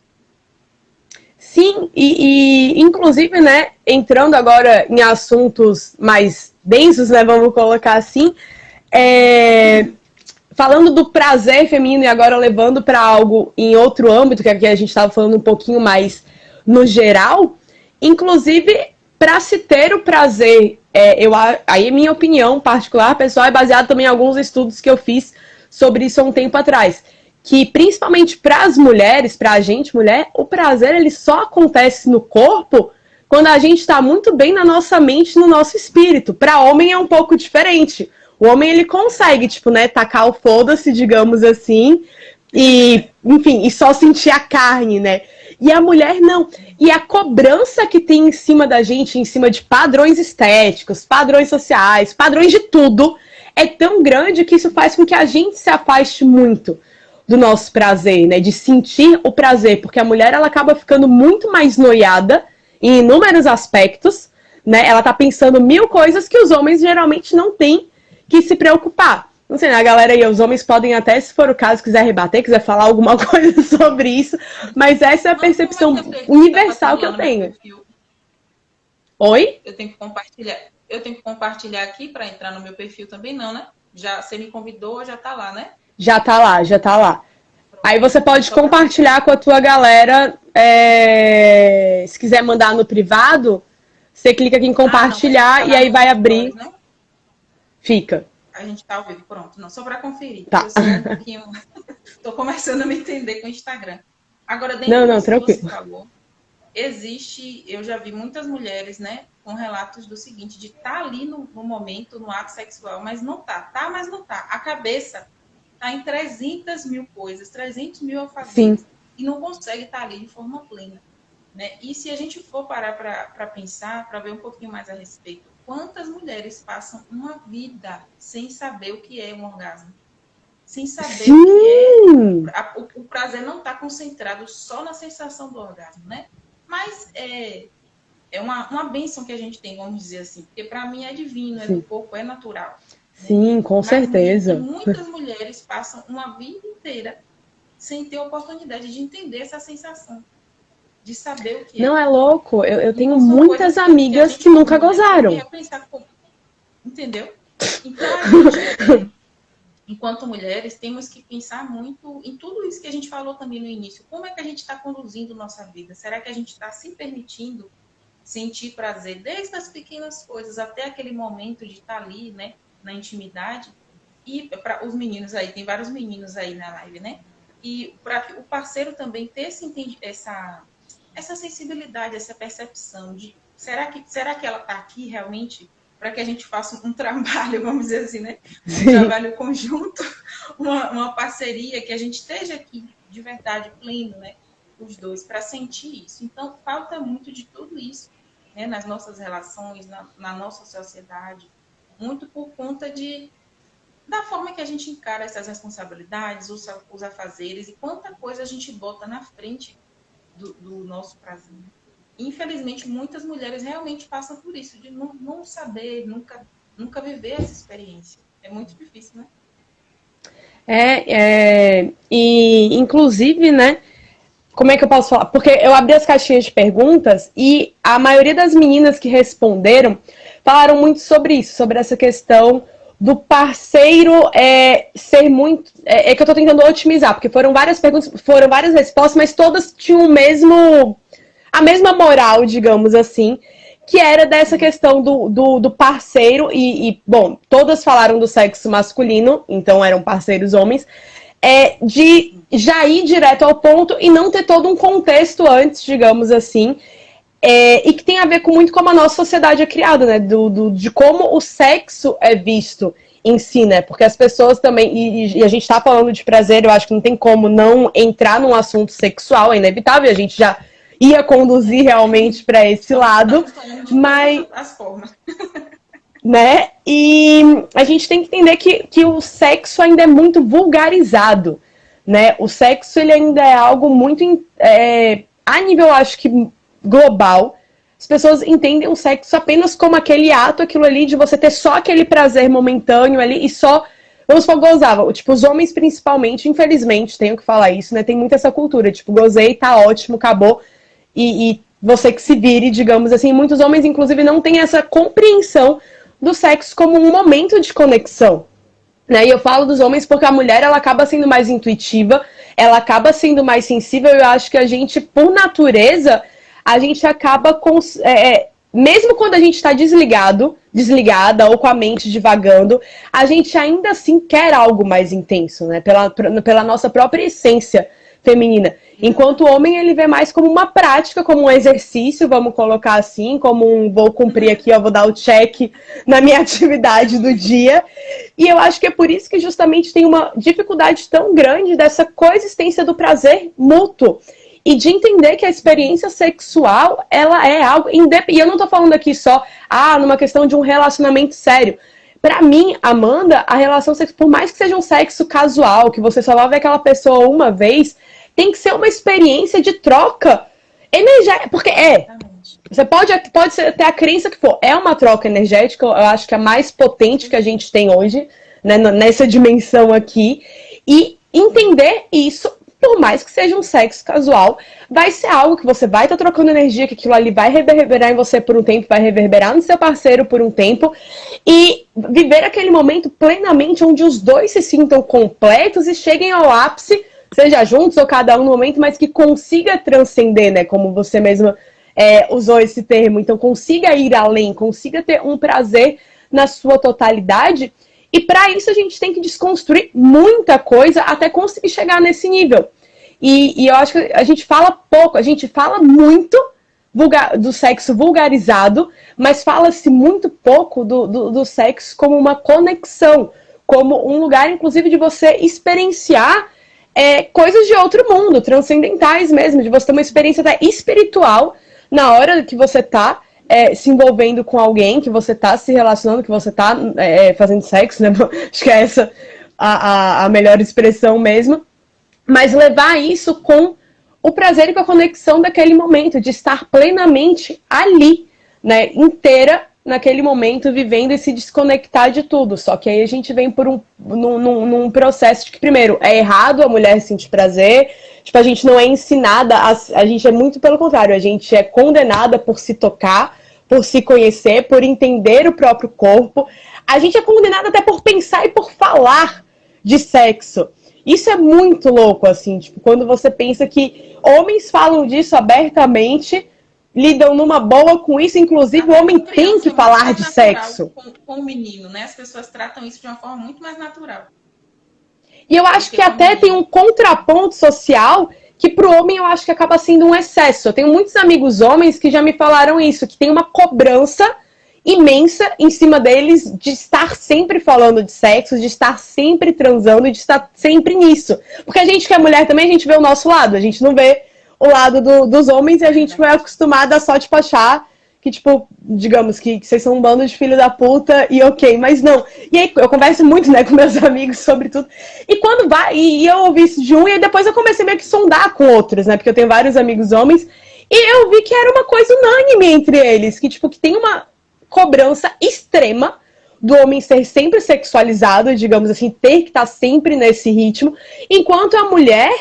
Sim, e inclusive, né, entrando agora em assuntos mais densos, né, vamos colocar assim, falando do prazer feminino e agora levando para algo em outro âmbito, que aqui a gente estava falando um pouquinho mais no geral, inclusive, para se ter o prazer, aí minha opinião particular, pessoal, é baseada também em alguns estudos que eu fiz sobre isso há um tempo atrás, que principalmente para as mulheres, para a gente mulher, o prazer ele só acontece no corpo quando a gente está muito bem na nossa mente, no nosso espírito. Para homem é um pouco diferente. O homem ele consegue, tipo, né, tacar o foda-se, digamos assim, e, enfim, e só sentir a carne, né? E a mulher não. E a cobrança que tem em cima da gente, em cima de padrões estéticos, padrões sociais, padrões de tudo, é tão grande que isso faz com que a gente se afaste muito do nosso prazer, né? De sentir o prazer, porque a mulher ela acaba ficando muito mais noiada em inúmeros aspectos, né? Ela tá pensando mil coisas que os homens geralmente não têm que se preocupar. Não sei, né? A galera aí, os homens podem até, se for o caso, quiser rebater, quiser falar alguma coisa sobre isso, mas essa é a percepção universal que eu tenho. Oi? Eu tenho que compartilhar aqui para entrar no meu perfil também, não, né? Já, você me convidou, já tá lá, né? Já tá lá, já tá lá. Aí você pode compartilhar com a tua galera, se quiser mandar no privado, você clica aqui em compartilhar e aí vai abrir. Não? Fica. A gente tá ao vivo, pronto. Não, só para conferir. Tá. Eu sou um pouquinho... Tô começando a me entender com o Instagram. Agora, dentro não, tranquilo. Que você falou, existe... Eu já vi muitas mulheres, né, com relatos do seguinte, de estar ali no momento, no ato sexual, mas não tá. Tá, mas não tá. A cabeça tá em 300 mil coisas, 300 mil alfabetos. E não consegue estar ali de forma plena. Né? E se a gente for parar para pensar, para ver um pouquinho mais a respeito, quantas mulheres passam uma vida sem saber o que é um orgasmo? Sem saber o que é... O prazer não está concentrado só na sensação do orgasmo, né? Mas é uma bênção que a gente tem, vamos dizer assim. Porque para mim é divino, é do corpo, é natural. Sim, né? Com certeza. Muitas mulheres passam uma vida inteira sem ter a oportunidade de entender essa sensação. De saber o que não é louco, eu tenho muitas amigas que nunca gozaram. Entendeu? Então, a gente, enquanto mulheres, temos que pensar muito em tudo isso que a gente falou também no início. Como é que a gente está conduzindo nossa vida? Será que a gente está se permitindo sentir prazer desde as pequenas coisas até aquele momento de estar ali, né, na intimidade? E para os meninos aí, tem vários meninos aí na live, né? E para o parceiro também ter essa sensibilidade, essa percepção de será que ela está aqui realmente para que a gente faça um trabalho, vamos dizer assim, né? Um trabalho conjunto, uma parceria, que a gente esteja aqui de verdade, pleno, né? Os dois, para sentir isso. Então, falta muito de tudo isso, né? Nas nossas relações, na nossa sociedade, muito por conta da forma que a gente encara essas responsabilidades, os afazeres e quanta coisa a gente bota na frente do nosso prazer. Infelizmente, muitas mulheres realmente passam por isso, de não saber, nunca viver essa experiência. É muito difícil, né? E inclusive, né, como é que eu posso falar? Porque eu abri as caixinhas de perguntas e a maioria das meninas que responderam falaram muito sobre isso, sobre essa questão do parceiro ser muito... É que eu tô tentando otimizar, porque foram várias perguntas, foram várias respostas, mas todas tinham a mesma moral, digamos assim, que era dessa questão do parceiro, bom, todas falaram do sexo masculino, então eram parceiros homens, de já ir direto ao ponto e não ter todo um contexto antes, digamos assim, e que tem a ver com muito como a nossa sociedade é criada, né? De como o sexo é visto em si, né? Porque as pessoas também, e a gente tá falando de prazer, eu acho que não tem como não entrar num assunto sexual, é inevitável, a gente já ia conduzir realmente para esse lado, mas... As formas. Né? E a gente tem que entender que o sexo ainda é muito vulgarizado, né? O sexo, ele ainda é algo muito... a nível, acho que, global, as pessoas entendem o sexo apenas como aquele ato, aquilo ali, de você ter só aquele prazer momentâneo ali e só... Vamos supor, gozava. Tipo, os homens principalmente, infelizmente, tenho que falar isso, né? Tem muito essa cultura, tipo, gozei, tá ótimo, acabou. E você que se vire, digamos assim. Muitos homens, inclusive, não têm essa compreensão do sexo como um momento de conexão, né? E eu falo dos homens porque a mulher, ela acaba sendo mais intuitiva, ela acaba sendo mais sensível. Eu acho que a gente, por natureza, a gente acaba mesmo quando a gente está desligado, desligada ou com a mente divagando, a gente ainda assim quer algo mais intenso, né? Pela nossa própria essência feminina. Enquanto o homem, ele vê mais como uma prática, como um exercício, vamos colocar assim, como um vou cumprir aqui, ó, vou dar o check na minha atividade do dia. E eu acho que é por isso que justamente tem uma dificuldade tão grande dessa coexistência do prazer mútuo. E de entender que a experiência sexual, ela é algo... E eu não tô falando aqui só, numa questão de um relacionamento sério. Pra mim, Amanda, a relação sexual, por mais que seja um sexo casual, que você só vai ver aquela pessoa uma vez, tem que ser uma experiência de troca energética. Porque você pode ter a crença que for. É uma troca energética, eu acho que é a mais potente que a gente tem hoje, né, nessa dimensão aqui. E entender isso, por mais que seja um sexo casual, vai ser algo que você vai estar trocando energia, que aquilo ali vai reverberar em você por um tempo, vai reverberar no seu parceiro por um tempo, e viver aquele momento plenamente onde os dois se sintam completos e cheguem ao ápice, seja juntos ou cada um no momento, mas que consiga transcender, né, como você mesma usou esse termo, então consiga ir além, consiga ter um prazer na sua totalidade. E para isso a gente tem que desconstruir muita coisa até conseguir chegar nesse nível. E eu acho que a gente fala pouco, a gente fala muito do sexo vulgarizado, mas fala-se muito pouco do sexo como uma conexão, como um lugar, inclusive, de você experienciar coisas de outro mundo, transcendentais mesmo, de você ter uma experiência até espiritual na hora que você está se envolvendo com alguém, que você tá se relacionando, que você tá fazendo sexo, né? Acho que é essa a melhor expressão mesmo. Mas levar isso com o prazer e com a conexão daquele momento, de estar plenamente ali, né? Inteira naquele momento, vivendo e se desconectar de tudo. Só que aí a gente vem num processo de que, primeiro, é errado a mulher sentir prazer. Tipo, a gente não é ensinada, a gente é muito pelo contrário, a gente é condenada por se tocar, por se conhecer, por entender o próprio corpo. A gente é condenada até por pensar e por falar de sexo. Isso é muito louco, assim, tipo, quando você pensa que homens falam disso abertamente, lidam numa boa com isso, inclusive o homem tem que falar de sexo. Com o menino, né? As pessoas tratam isso de uma forma muito mais natural. E eu acho que até tem um contraponto social que pro homem eu acho que acaba sendo um excesso. Eu tenho muitos amigos homens que já me falaram isso, que tem uma cobrança imensa em cima deles de estar sempre falando de sexo, de estar sempre transando e de estar sempre nisso. Porque a gente que é mulher também, a gente vê o nosso lado, a gente não vê o lado dos homens e a gente foi acostumada a só, tipo, achar que, tipo, digamos que vocês são um bando de filho da puta e ok, mas não. E aí eu converso muito, né, com meus amigos sobre tudo. E quando vai, e eu ouvi isso de um, e aí depois eu comecei meio que sondar com outros, né, porque eu tenho vários amigos homens, e eu vi que era uma coisa unânime entre eles, que, tipo, que tem uma cobrança extrema do homem ser sempre sexualizado, digamos assim, ter que estar sempre nesse ritmo, enquanto a mulher,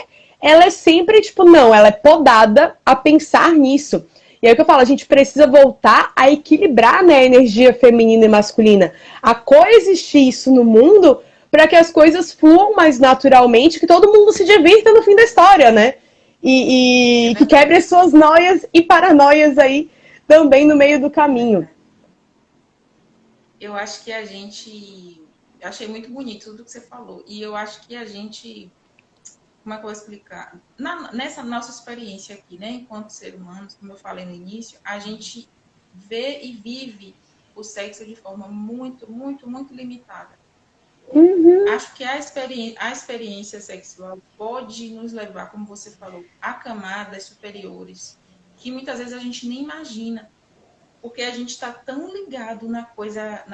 ela é sempre, tipo, não, ela é podada a pensar nisso. E aí o que eu falo, a gente precisa voltar a equilibrar, né, a energia feminina e masculina, a coexistir isso no mundo para que as coisas fluam mais naturalmente, que todo mundo se divirta no fim da história, né? E que quebre as suas noias e paranoias aí também no meio do caminho. Eu acho que a gente... Eu achei muito bonito tudo que você falou. E eu acho que a gente... Como é que eu vou explicar? Nessa nossa experiência aqui, né, enquanto ser humanos, como eu falei no início, a gente vê e vive o sexo de forma muito, muito, muito limitada. Acho que a experiência sexual pode nos levar, como você falou, a camadas superiores, que muitas vezes a gente nem imagina, porque a gente está tão ligado na coisa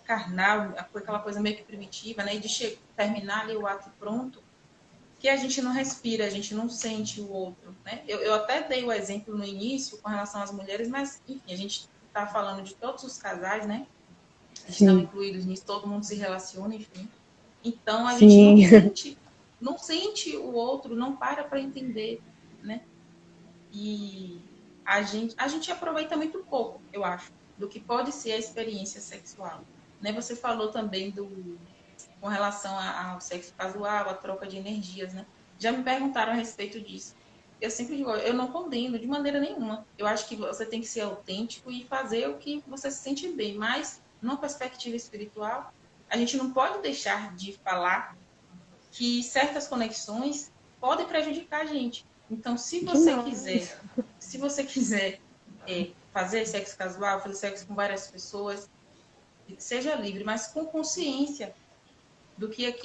carnal, aquela coisa meio que primitiva, né, de terminar ali o ato pronto, que a gente não respira, a gente não sente o outro, né? Eu até dei o exemplo no início com relação às mulheres, mas, enfim, a gente está falando de todos os casais, né? Estão incluídos nisso, todo mundo se relaciona, enfim. Então, a gente não sente o outro, não para entender, né? E a gente aproveita muito pouco, eu acho, do que pode ser a experiência sexual. Né? Você falou também com relação ao sexo casual, a troca de energias, né? Já me perguntaram a respeito disso. Eu sempre digo, eu não condeno de maneira nenhuma. Eu acho que você tem que ser autêntico e fazer o que você se sente bem, mas numa perspectiva espiritual, a gente não pode deixar de falar que certas conexões podem prejudicar a gente. Então, se você quiser fazer sexo casual, fazer sexo com várias pessoas, seja livre, mas com consciência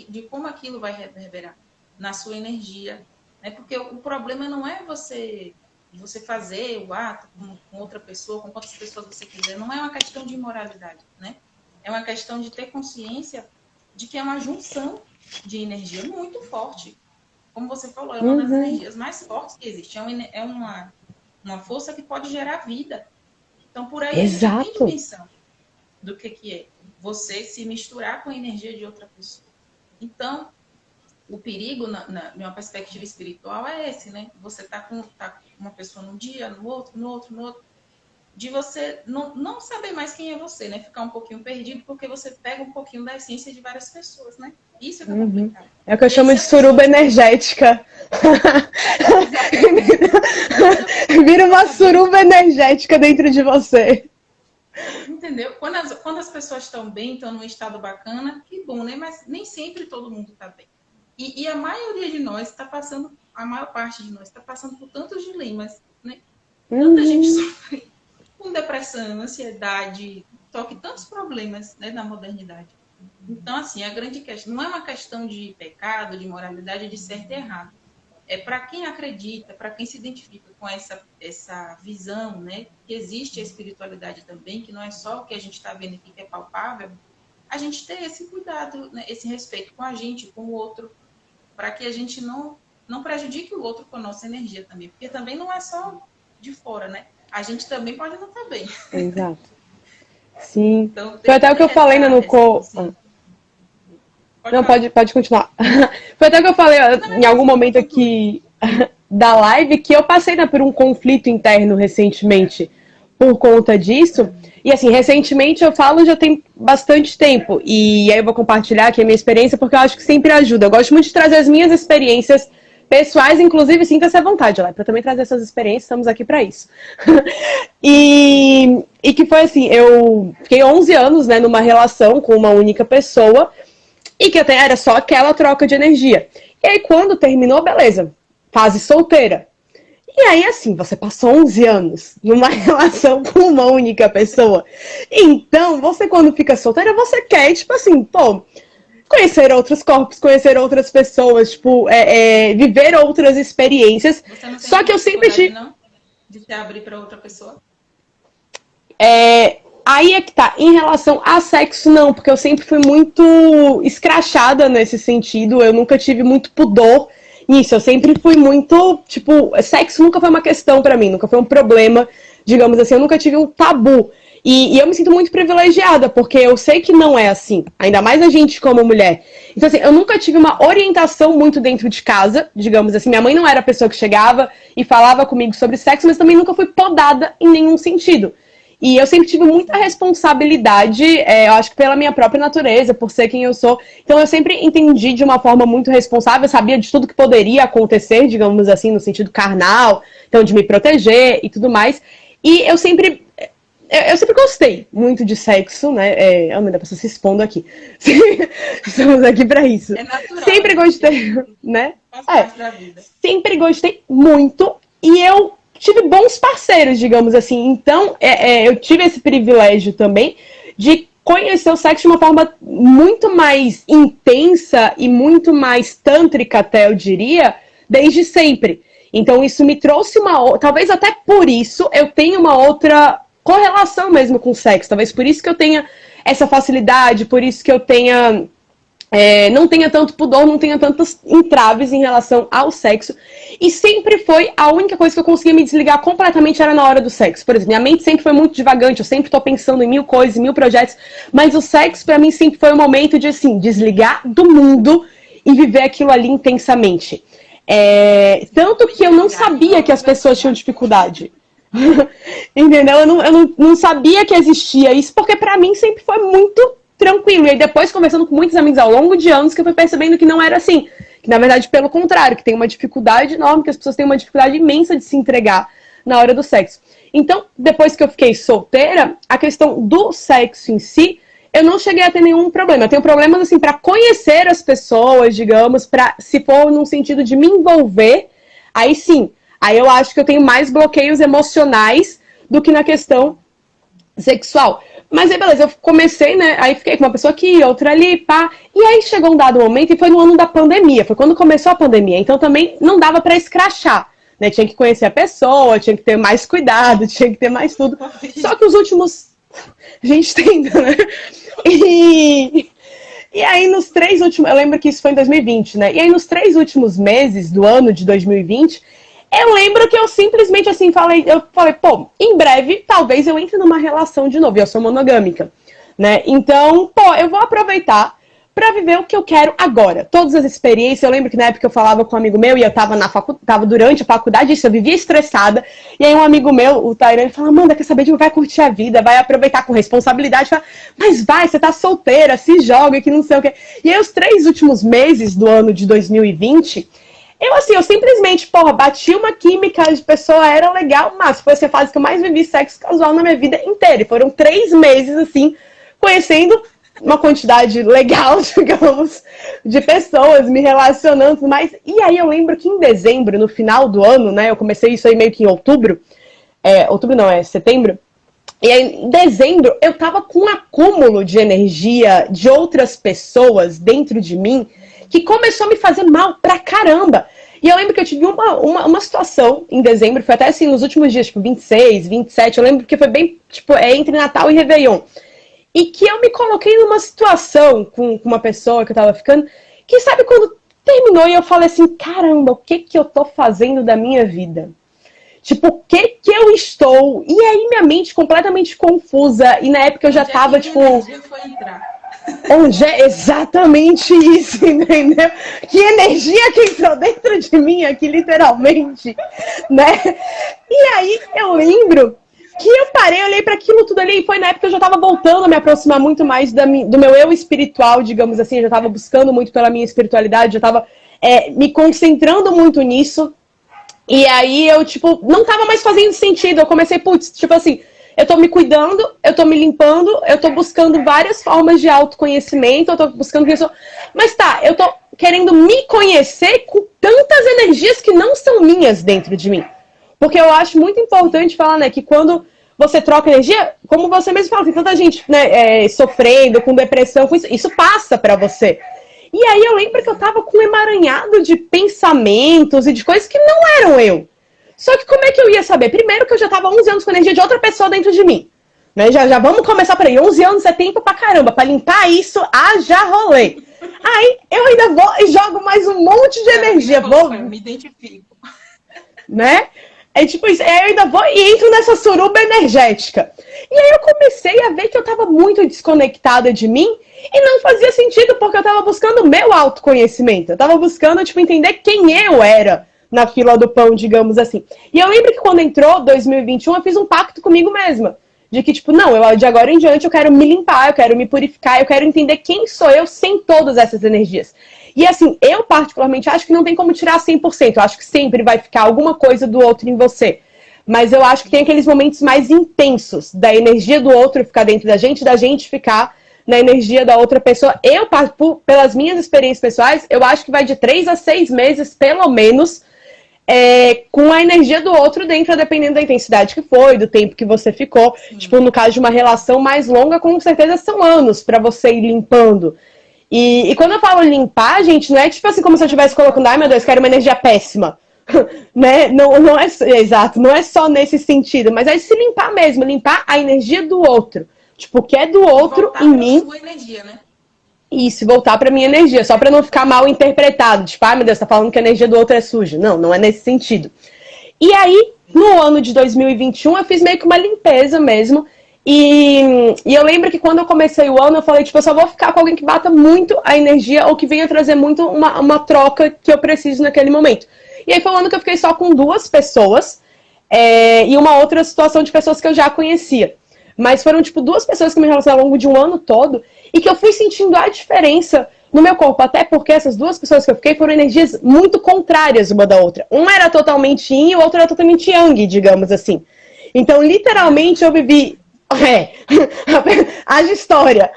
de como aquilo vai reverberar na sua energia, né? Porque o problema não é você fazer o ato com outra pessoa, com quantas pessoas você quiser, não é uma questão de imoralidade, né? É uma questão de ter consciência de que é uma junção de energia muito forte. Como você falou, é uma das energias mais fortes que existe. É uma força que pode gerar vida. Então, por aí, Exato. a gente tem dimensão do que é você se misturar com a energia de outra pessoa. Então, o perigo, de uma perspectiva espiritual, é esse, né? Você tá com uma pessoa num dia, no outro, de você não saber mais quem é você, né? Ficar um pouquinho perdido, porque você pega um pouquinho da essência de várias pessoas, né? Isso é que é complicado. É o que eu chamo de suruba energética. Vira uma suruba energética dentro de você. Entendeu? Quando as pessoas estão bem, estão num estado bacana, que bom, né? Mas nem sempre todo mundo está bem. E a maioria de nós está passando, a maior parte de nós está passando por tantos dilemas, né? Tanta gente sofre com depressão, ansiedade, toque, tantos problemas, né, na modernidade. Então, assim, a grande questão não é uma questão de pecado, de moralidade, de certo e errado. É para quem acredita, para quem se identifica com essa visão, né, que existe a espiritualidade também, que não é só o que a gente está vendo aqui que é palpável, a gente ter esse cuidado, né, esse respeito com a gente, com o outro, para que a gente não prejudique o outro com a nossa energia também, porque também não é só de fora, né? A gente também pode não estar bem. Exato. Sim. Então, foi até o que eu falei no Não, pode continuar. Foi até o que eu falei em algum momento aqui da live, que eu passei por um conflito interno recentemente por conta disso. E assim, recentemente eu falo já tem bastante tempo. E aí eu vou compartilhar aqui a minha experiência, porque eu acho que sempre ajuda. Eu gosto muito de trazer as minhas experiências pessoais, inclusive sinta-se à vontade, lá, para também trazer essas experiências, estamos aqui para isso. e que foi assim, eu fiquei 11 anos, né, numa relação com uma única pessoa, e que até era só aquela troca de energia. E aí quando terminou, beleza, fase solteira. E aí assim, você passou 11 anos numa relação com uma única pessoa. Então, você quando fica solteira, você quer, tipo assim, pô, conhecer outros corpos, conhecer outras pessoas, tipo, viver outras experiências. Você não tem só que eu sempre tive... não? De se abrir para outra pessoa? Aí é que tá. Em relação a sexo, não, porque eu sempre fui muito escrachada nesse sentido. Eu nunca tive muito pudor nisso. Eu sempre fui muito, tipo, sexo nunca foi uma questão pra mim, nunca foi um problema, digamos assim. Eu nunca tive um tabu. E eu me sinto muito privilegiada, porque eu sei que não é assim. Ainda mais a gente como mulher. Então, assim, eu nunca tive uma orientação muito dentro de casa, digamos assim. Minha mãe não era a pessoa que chegava e falava comigo sobre sexo, mas também nunca fui podada em nenhum sentido. E eu sempre tive muita responsabilidade, eu acho que pela minha própria natureza, por ser quem eu sou. Então eu sempre entendi de uma forma muito responsável, sabia de tudo que poderia acontecer, digamos assim, no sentido carnal, então de me proteger e tudo mais. E eu sempre gostei muito de sexo, né? Oh, meu Deus, a pessoa se expondo aqui. Estamos aqui pra isso. É natural. Sempre gostei, né? Faz parte da vida. Sempre gostei muito e eu tive bons parceiros, digamos assim. Então, eu tive esse privilégio também de conhecer o sexo de uma forma muito mais intensa e muito mais tântrica, até eu diria, desde sempre. Então, isso me trouxe talvez até por isso eu tenha uma outra correlação mesmo com o sexo. Talvez por isso que eu tenha essa facilidade, por isso que eu tenha... não tenha tanto pudor, não tenha tantos entraves em relação ao sexo. E sempre foi a única coisa que eu conseguia me desligar completamente era na hora do sexo. Por exemplo, minha mente sempre foi muito divagante, eu sempre tô pensando em 1000 coisas, 1000 projetos, mas o sexo pra mim sempre foi um momento de, assim, desligar do mundo e viver aquilo ali intensamente. Tanto que eu não sabia que as pessoas tinham dificuldade. Entendeu? Eu não sabia que existia isso, porque pra mim sempre foi muito tranquilo. E aí depois, conversando com muitos amigos ao longo de anos, que eu fui percebendo que não era assim. Que na verdade, pelo contrário, que tem uma dificuldade enorme, que as pessoas têm uma dificuldade imensa de se entregar na hora do sexo. Então, depois que eu fiquei solteira, a questão do sexo em si, eu não cheguei a ter nenhum problema. Eu tenho problemas, assim, para conhecer as pessoas, digamos, para se for num sentido de me envolver, aí sim. Aí eu acho que eu tenho mais bloqueios emocionais do que na questão sexual. Mas aí, beleza, eu comecei, né? Aí fiquei com uma pessoa aqui, outra ali, pá. E aí chegou um dado momento, e foi no ano da pandemia. Foi quando começou a pandemia. Então também não dava pra escrachar, né? Tinha que conhecer a pessoa, tinha que ter mais cuidado, tinha que ter mais tudo. Só que os últimos... A gente tenta, né? E aí nos 3 últimos... Eu lembro que isso foi em 2020, né? E aí nos 3 últimos meses do ano de 2020... Eu lembro que eu simplesmente, assim, falei, pô, em breve, talvez eu entre numa relação de novo. E eu sou monogâmica, né? Então, pô, eu vou aproveitar pra viver o que eu quero agora. Todas as experiências, eu lembro que na época eu falava com um amigo meu, e eu tava durante a faculdade, isso, eu vivia estressada. E aí um amigo meu, o Tairane, fala, Amanda, quer saber de vai curtir a vida, vai aproveitar com responsabilidade. Fala, mas vai, você tá solteira, se joga, que não sei o quê. E aí os 3 últimos meses do ano de 2020... eu simplesmente, porra, bati uma química de pessoa, era legal, mas foi essa fase que eu mais vivi sexo casual na minha vida inteira. E foram 3 meses, assim, conhecendo uma quantidade legal, digamos, de pessoas, me relacionando, mas... E aí eu lembro que em dezembro, no final do ano, né, eu comecei isso aí meio que em outubro, setembro, e aí em dezembro eu tava com um acúmulo de energia de outras pessoas dentro de mim, que começou a me fazer mal pra caramba. E eu lembro que eu tive uma situação em dezembro, foi até assim, nos últimos dias, tipo 26, 27, eu lembro que foi bem, tipo, entre Natal e Réveillon. E que eu me coloquei numa situação com uma pessoa que eu tava ficando, que sabe quando terminou e eu falei assim, caramba, o que que eu tô fazendo da minha vida? Tipo, o que que eu estou? E aí minha mente completamente confusa, e na época eu já tava, tipo... Foi entrar. Onde é exatamente isso, entendeu? Que energia que entrou dentro de mim aqui, literalmente, né? E aí eu lembro que eu parei, olhei para aquilo tudo ali, e foi na época que eu já estava voltando a me aproximar muito mais do meu eu espiritual, digamos assim, eu já estava buscando muito pela minha espiritualidade, já estava me concentrando muito nisso, e aí eu, tipo, não estava mais fazendo sentido, eu comecei, putz, tipo assim... Eu tô me cuidando, eu tô me limpando, eu tô buscando várias formas de autoconhecimento, eu tô buscando quem eu sou. Mas tá, eu tô querendo me conhecer com tantas energias que não são minhas dentro de mim. Porque eu acho muito importante falar, né, que quando você troca energia, como você mesmo fala, tem tanta gente, né, sofrendo, com depressão, com isso passa pra você. E aí eu lembro que eu tava com um emaranhado de pensamentos e de coisas que não eram eu. Só que como é que eu ia saber? Primeiro que eu já tava 11 anos com a energia de outra pessoa dentro de mim. Né? Já vamos começar por aí. 11 anos é tempo pra caramba. Pra limpar isso, já rolei. Aí eu ainda vou e jogo mais um monte de energia. Eu me identifico. Né? É tipo isso. Aí eu ainda vou e entro nessa suruba energética. E aí eu comecei a ver que eu tava muito desconectada de mim e não fazia sentido porque eu tava buscando o meu autoconhecimento. Eu tava buscando, tipo, entender quem eu era na fila do pão, digamos assim. E eu lembro que quando entrou 2021, eu fiz um pacto comigo mesma. De que, tipo, não, de agora em diante eu quero me limpar, eu quero me purificar, eu quero entender quem sou eu sem todas essas energias. E assim, eu particularmente acho que não tem como tirar 100%. Eu acho que sempre vai ficar alguma coisa do outro em você. Mas eu acho que tem aqueles momentos mais intensos da energia do outro ficar dentro da gente ficar na energia da outra pessoa. Eu, pelas minhas experiências pessoais, eu acho que vai de 3 a 6 meses, pelo menos, com a energia do outro dentro, dependendo da intensidade que foi, do tempo que você ficou. Tipo, no caso de uma relação mais longa, com certeza são anos pra você ir limpando. E quando eu falo limpar, gente, não é tipo assim como se eu estivesse colocando, ai meu Deus, quero uma energia péssima. Né? Não é exato, não é só nesse sentido, mas é se limpar mesmo, limpar a energia do outro. Tipo, o que é do outro em mim. Sua energia, né? Isso, voltar pra minha energia, só pra não ficar mal interpretado. Tipo, ai meu Deus, tá falando que a energia do outro é suja. Não, não é nesse sentido. E aí, no ano de 2021, eu fiz meio que uma limpeza mesmo. E eu lembro que quando eu comecei o ano, eu falei, tipo, eu só vou ficar com alguém que bata muito a energia ou que venha trazer muito uma troca que eu preciso naquele momento. E aí foi um ano que eu fiquei só com 2 pessoas e uma outra situação de pessoas que eu já conhecia. Mas foram, tipo, 2 pessoas que me relacionaram ao longo de um ano todo e que eu fui sentindo a diferença no meu corpo. Até porque essas 2 pessoas que eu fiquei foram energias muito contrárias uma da outra. Uma era totalmente yin e o outro era totalmente yang, digamos assim. Então, literalmente, eu vivi... haja história.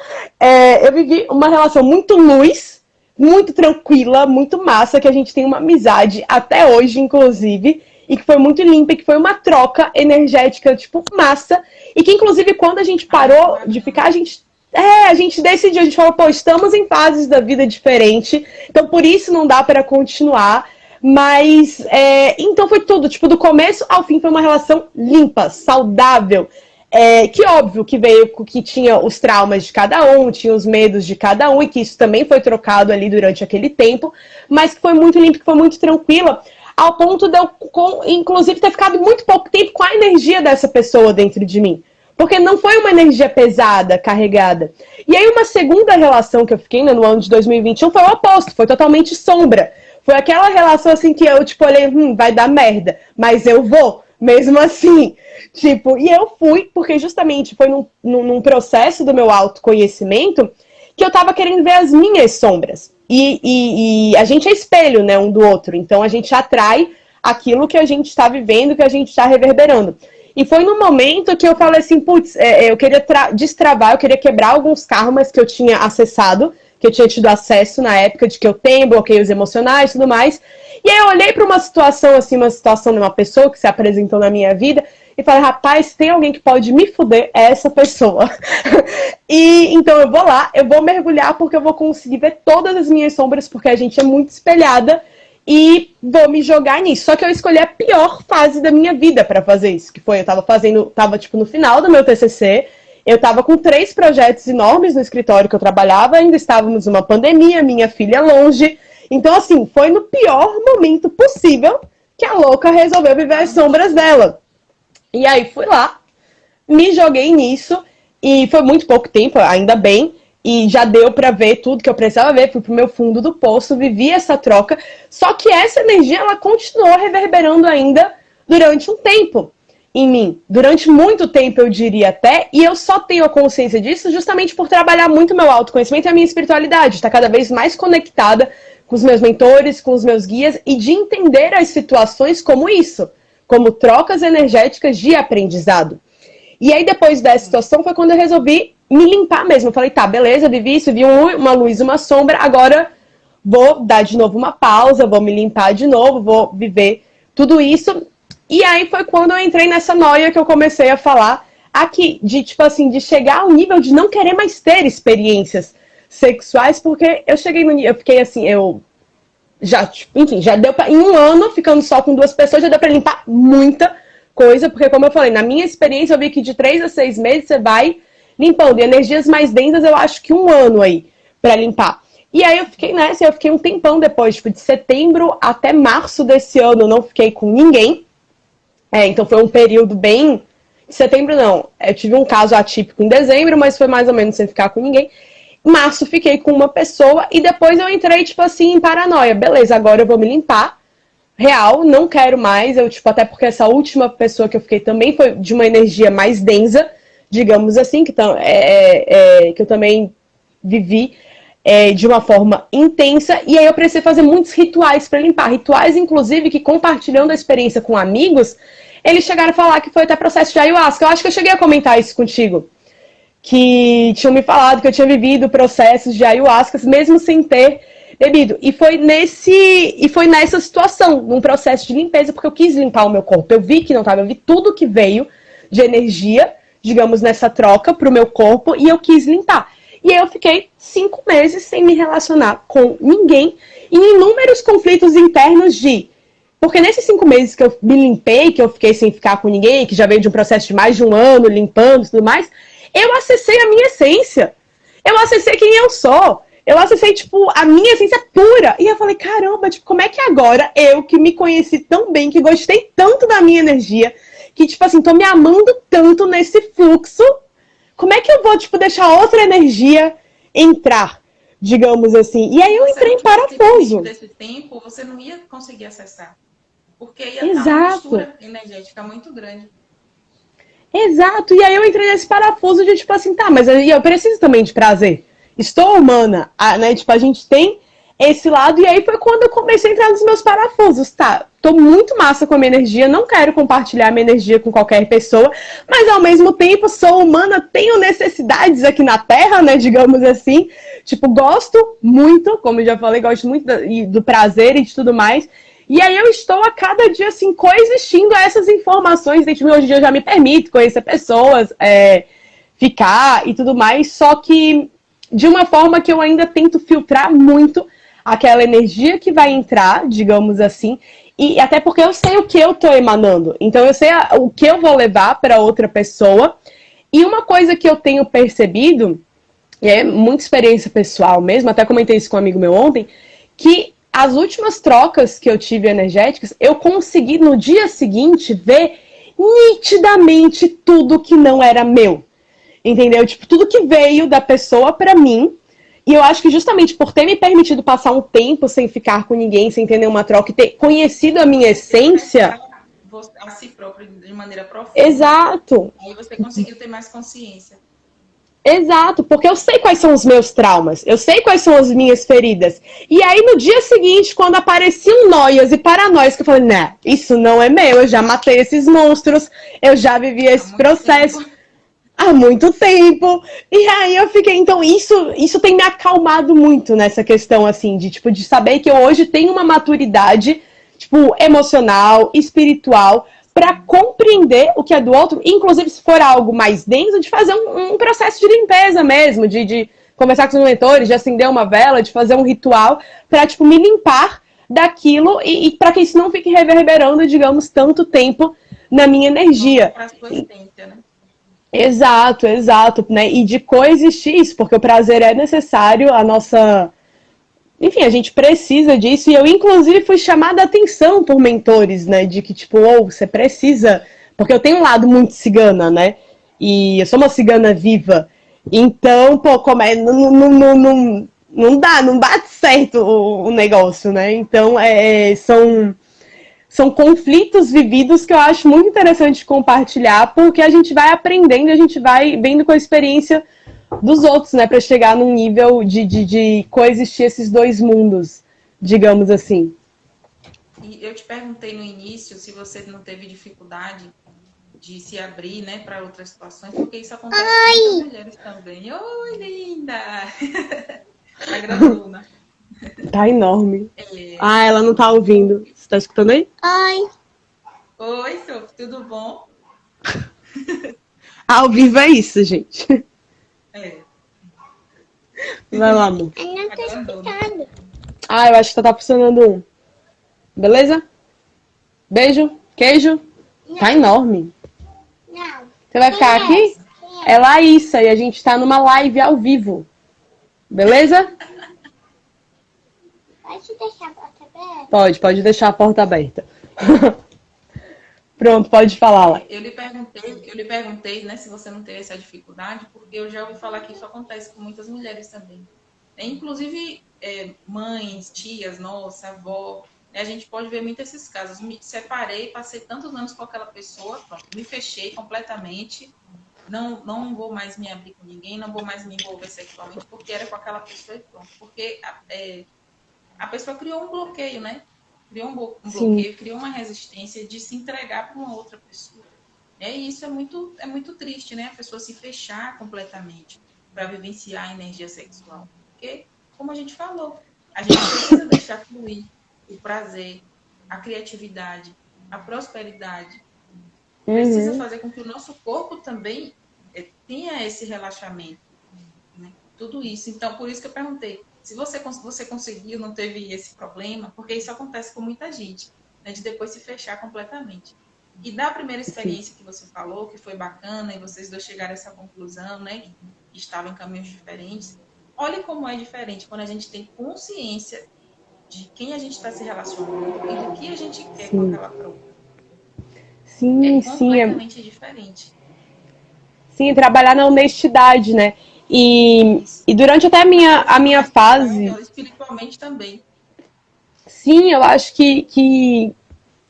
Eu vivi uma relação muito luz, muito tranquila, muito massa, que a gente tem uma amizade até hoje, inclusive, e que foi muito limpa, e que foi uma troca energética, tipo, massa, e que, inclusive, quando a gente parou de ficar, a gente decidiu, a gente falou, pô, estamos em fases da vida diferente, então por isso não dá para continuar, mas, então foi tudo, tipo, do começo ao fim foi uma relação limpa, saudável, que óbvio que veio, que tinha os traumas de cada um, tinha os medos de cada um, e que isso também foi trocado ali durante aquele tempo, mas que foi muito limpo, que foi muito tranquila, ao ponto de eu, inclusive, ter ficado muito pouco tempo com a energia dessa pessoa dentro de mim. Porque não foi uma energia pesada, carregada. E aí uma segunda relação que eu fiquei, né, no ano de 2021 foi o oposto, foi totalmente sombra. Foi aquela relação assim que eu, tipo, olhei, vai dar merda, mas eu vou, mesmo assim. Tipo, e eu fui, porque justamente foi num processo do meu autoconhecimento que eu tava querendo ver as minhas sombras. E a gente é espelho, né, um do outro. Então a gente atrai aquilo que a gente está vivendo, que a gente está reverberando. E foi no momento que eu falei assim, putz, eu queria destravar, eu queria quebrar alguns karmas que eu tinha acessado, que eu tinha tido acesso na época de que eu tenho bloqueios emocionais e tudo mais. E aí eu olhei para uma situação assim, uma situação de uma pessoa que se apresentou na minha vida e falei, rapaz, tem alguém que pode me fuder, é essa pessoa. E então eu vou lá, eu vou mergulhar porque eu vou conseguir ver todas as minhas sombras, porque a gente é muito espelhada. E vou me jogar nisso. Só que eu escolhi a pior fase da minha vida pra fazer isso. Que foi, tava tipo no final do meu TCC. Eu tava com 3 projetos enormes no escritório que eu trabalhava. Ainda estávamos numa pandemia, minha filha longe. Então, assim, foi no pior momento possível que a louca resolveu viver as sombras dela. E aí fui lá, me joguei nisso. E foi muito pouco tempo, ainda bem. E já deu pra ver tudo que eu precisava ver, fui pro meu fundo do poço, vivi essa troca. Só que essa energia, ela continuou reverberando ainda durante um tempo em mim. Durante muito tempo, eu diria até. E eu só tenho a consciência disso justamente por trabalhar muito meu autoconhecimento e a minha espiritualidade. Estar cada vez mais conectada com os meus mentores, com os meus guias. E de entender as situações como isso. Como trocas energéticas de aprendizado. E aí, depois dessa situação, foi quando eu resolvi me limpar mesmo. Eu falei, tá, beleza, vivi isso, vi uma luz, uma sombra, agora vou dar de novo uma pausa, vou me limpar de novo, vou viver tudo isso. E aí foi quando eu entrei nessa noia que eu comecei a falar aqui, de tipo assim, de chegar ao nível de não querer mais ter experiências sexuais, porque eu cheguei no nível, eu fiquei assim, eu já, enfim, já deu pra, em um ano, ficando só com 2 pessoas, já deu pra limpar muita coisa, porque como eu falei, na minha experiência eu vi que de 3 a 6 meses você vai limpando. E energias mais densas, eu acho que 1 ano aí pra limpar. E aí eu fiquei nessa, eu fiquei um tempão depois, tipo, de setembro até março desse ano, eu não fiquei com ninguém. Então foi um período bem... Setembro não, eu tive um caso atípico em dezembro, mas foi mais ou menos sem ficar com ninguém. Março fiquei com uma pessoa e depois eu entrei, tipo assim, em paranoia. Beleza, agora eu vou me limpar. Real, não quero mais. Eu, tipo, até porque essa última pessoa que eu fiquei também foi de uma energia mais densa, digamos assim, que eu também vivi de uma forma intensa, e aí eu precisei fazer muitos rituais para limpar. Rituais, inclusive, que compartilhando a experiência com amigos, eles chegaram a falar que foi até processo de ayahuasca. Eu acho que eu cheguei a comentar isso contigo, que tinham me falado que eu tinha vivido processos de ayahuasca, mesmo sem ter bebido. E foi nessa situação, num processo de limpeza, porque eu quis limpar o meu corpo. Eu vi que não estava, eu vi tudo que veio de energia, digamos, nessa troca pro meu corpo, e eu quis limpar. E aí eu fiquei 5 meses sem me relacionar com ninguém, e inúmeros conflitos internos porque nesses 5 meses que eu me limpei, que eu fiquei sem ficar com ninguém, que já veio de um processo de mais de 1 ano, limpando e tudo mais, eu acessei a minha essência. Eu acessei quem eu sou. Eu acessei, tipo, a minha essência pura. E eu falei, caramba, tipo, como é que agora eu, que me conheci tão bem, que gostei tanto da minha energia, que, tipo assim, tô me amando tanto nesse fluxo, como é que eu vou, tipo, deixar outra energia entrar, digamos assim? E aí eu entrei em parafuso. Desse tempo, você não ia conseguir acessar. Porque ia estar uma mistura energética muito grande. Exato. E aí eu entrei nesse parafuso de, tipo assim, tá, mas eu preciso também de prazer. Estou humana, né? Tipo, a gente tem esse lado, e aí foi quando eu comecei a entrar nos meus parafusos. Tá, tô muito massa com a minha energia, não quero compartilhar minha energia com qualquer pessoa, mas ao mesmo tempo sou humana, tenho necessidades aqui na Terra, né, digamos assim. Tipo, gosto muito, como eu já falei, gosto muito do prazer e de tudo mais. E aí eu estou a cada dia, assim, coexistindo a essas informações. Tipo, hoje em dia eu já me permito conhecer pessoas, ficar e tudo mais, só que de uma forma que eu ainda tento filtrar muito aquela energia que vai entrar, digamos assim, e até porque eu sei o que eu tô emanando, então eu sei o que eu vou levar para outra pessoa. E uma coisa que eu tenho percebido, e é muita experiência pessoal mesmo, até comentei isso com um amigo meu ontem, que as últimas trocas que eu tive energéticas, eu consegui no dia seguinte ver nitidamente tudo que não era meu. Entendeu? Tipo, tudo que veio da pessoa pra mim. E eu acho que justamente por ter me permitido passar um tempo sem ficar com ninguém, sem ter nenhuma troca, e ter conhecido a minha essência. A si próprio de maneira profunda. Exato. Aí você conseguiu ter mais consciência. Exato, porque eu sei quais são os meus traumas, eu sei quais são as minhas feridas. E aí no dia seguinte, quando apareciam noias e paranoias, que eu falei, né, isso não é meu, eu já matei esses monstros, eu já vivi esse processo. Há muito tempo. E aí eu fiquei, então isso tem me acalmado muito nessa questão, assim, de tipo, de saber que eu hoje tenho uma maturidade, tipo, emocional, espiritual, para compreender o que é do outro, inclusive se for algo mais denso, de fazer um processo de limpeza mesmo, de conversar com os mentores, de acender uma vela, de fazer um ritual, para tipo, me limpar daquilo e para que isso não fique reverberando, digamos, tanto tempo na minha energia. Para a sua essência, né? Exato, né? E de coexistir isso, porque o prazer é necessário, a nossa... Enfim, a gente precisa disso, e eu inclusive fui chamada a atenção por mentores, né? De que, tipo, você precisa... Porque eu tenho um lado muito cigana, né? E eu sou uma cigana viva. Então, pô, como é... Não dá, não bate certo o negócio, né? Então, são conflitos vividos que eu acho muito interessante compartilhar, porque a gente vai aprendendo, a gente vai vendo com a experiência dos outros, né, para chegar num nível de coexistir esses dois mundos, digamos assim. E eu te perguntei no início se você não teve dificuldade de se abrir, né, para outras situações, porque isso acontece com muitas mulheres também. Oi, linda! A grandona. Tá enorme. Ah, ela não tá ouvindo. Você tá escutando aí? Oi. Oi, Sophie, tudo bom? Ao vivo é isso, gente. Vai lá, amor. Eu não tô escutando. Ah, eu acho que tá funcionando um. Beleza? Beijo. Queijo. Não. Tá enorme. Não. Você vai ficar aqui? É Laísa e a gente tá numa live ao vivo. Beleza? Pode deixar a porta aberta? Pode deixar a porta aberta. Pronto, pode falar lá. Eu lhe perguntei, né, se você não teve essa dificuldade, porque eu já ouvi falar que isso acontece com muitas mulheres também. Inclusive, mães, tias, nossa, avó, a gente pode ver muito esses casos. Me separei, passei tantos anos com aquela pessoa, pronto, me fechei completamente, não vou mais me abrir com ninguém, não vou mais me envolver sexualmente, porque era com aquela pessoa e pronto. Porque a pessoa criou um bloqueio, né? Criou um bloqueio, criou uma resistência de se entregar para uma outra pessoa. E isso é muito triste, né? A pessoa se fechar completamente para vivenciar a energia sexual. Porque, como a gente falou, a gente precisa deixar fluir o prazer, a criatividade, a prosperidade. Precisa fazer com que o nosso corpo também tenha esse relaxamento, né? Tudo isso. Então, por isso que eu perguntei, se você conseguiu, não teve esse problema, porque isso acontece com muita gente, né, de depois se fechar completamente. E da primeira experiência que você falou, que foi bacana, e vocês dois chegaram a essa conclusão, né, que estavam em caminhos diferentes, olha como é diferente quando a gente tem consciência de quem a gente está se relacionando e do que a gente quer com aquela troca. Sim, completamente diferente. Sim, trabalhar na honestidade, né? E durante até a minha fase... Espiritualmente também. Sim, eu acho que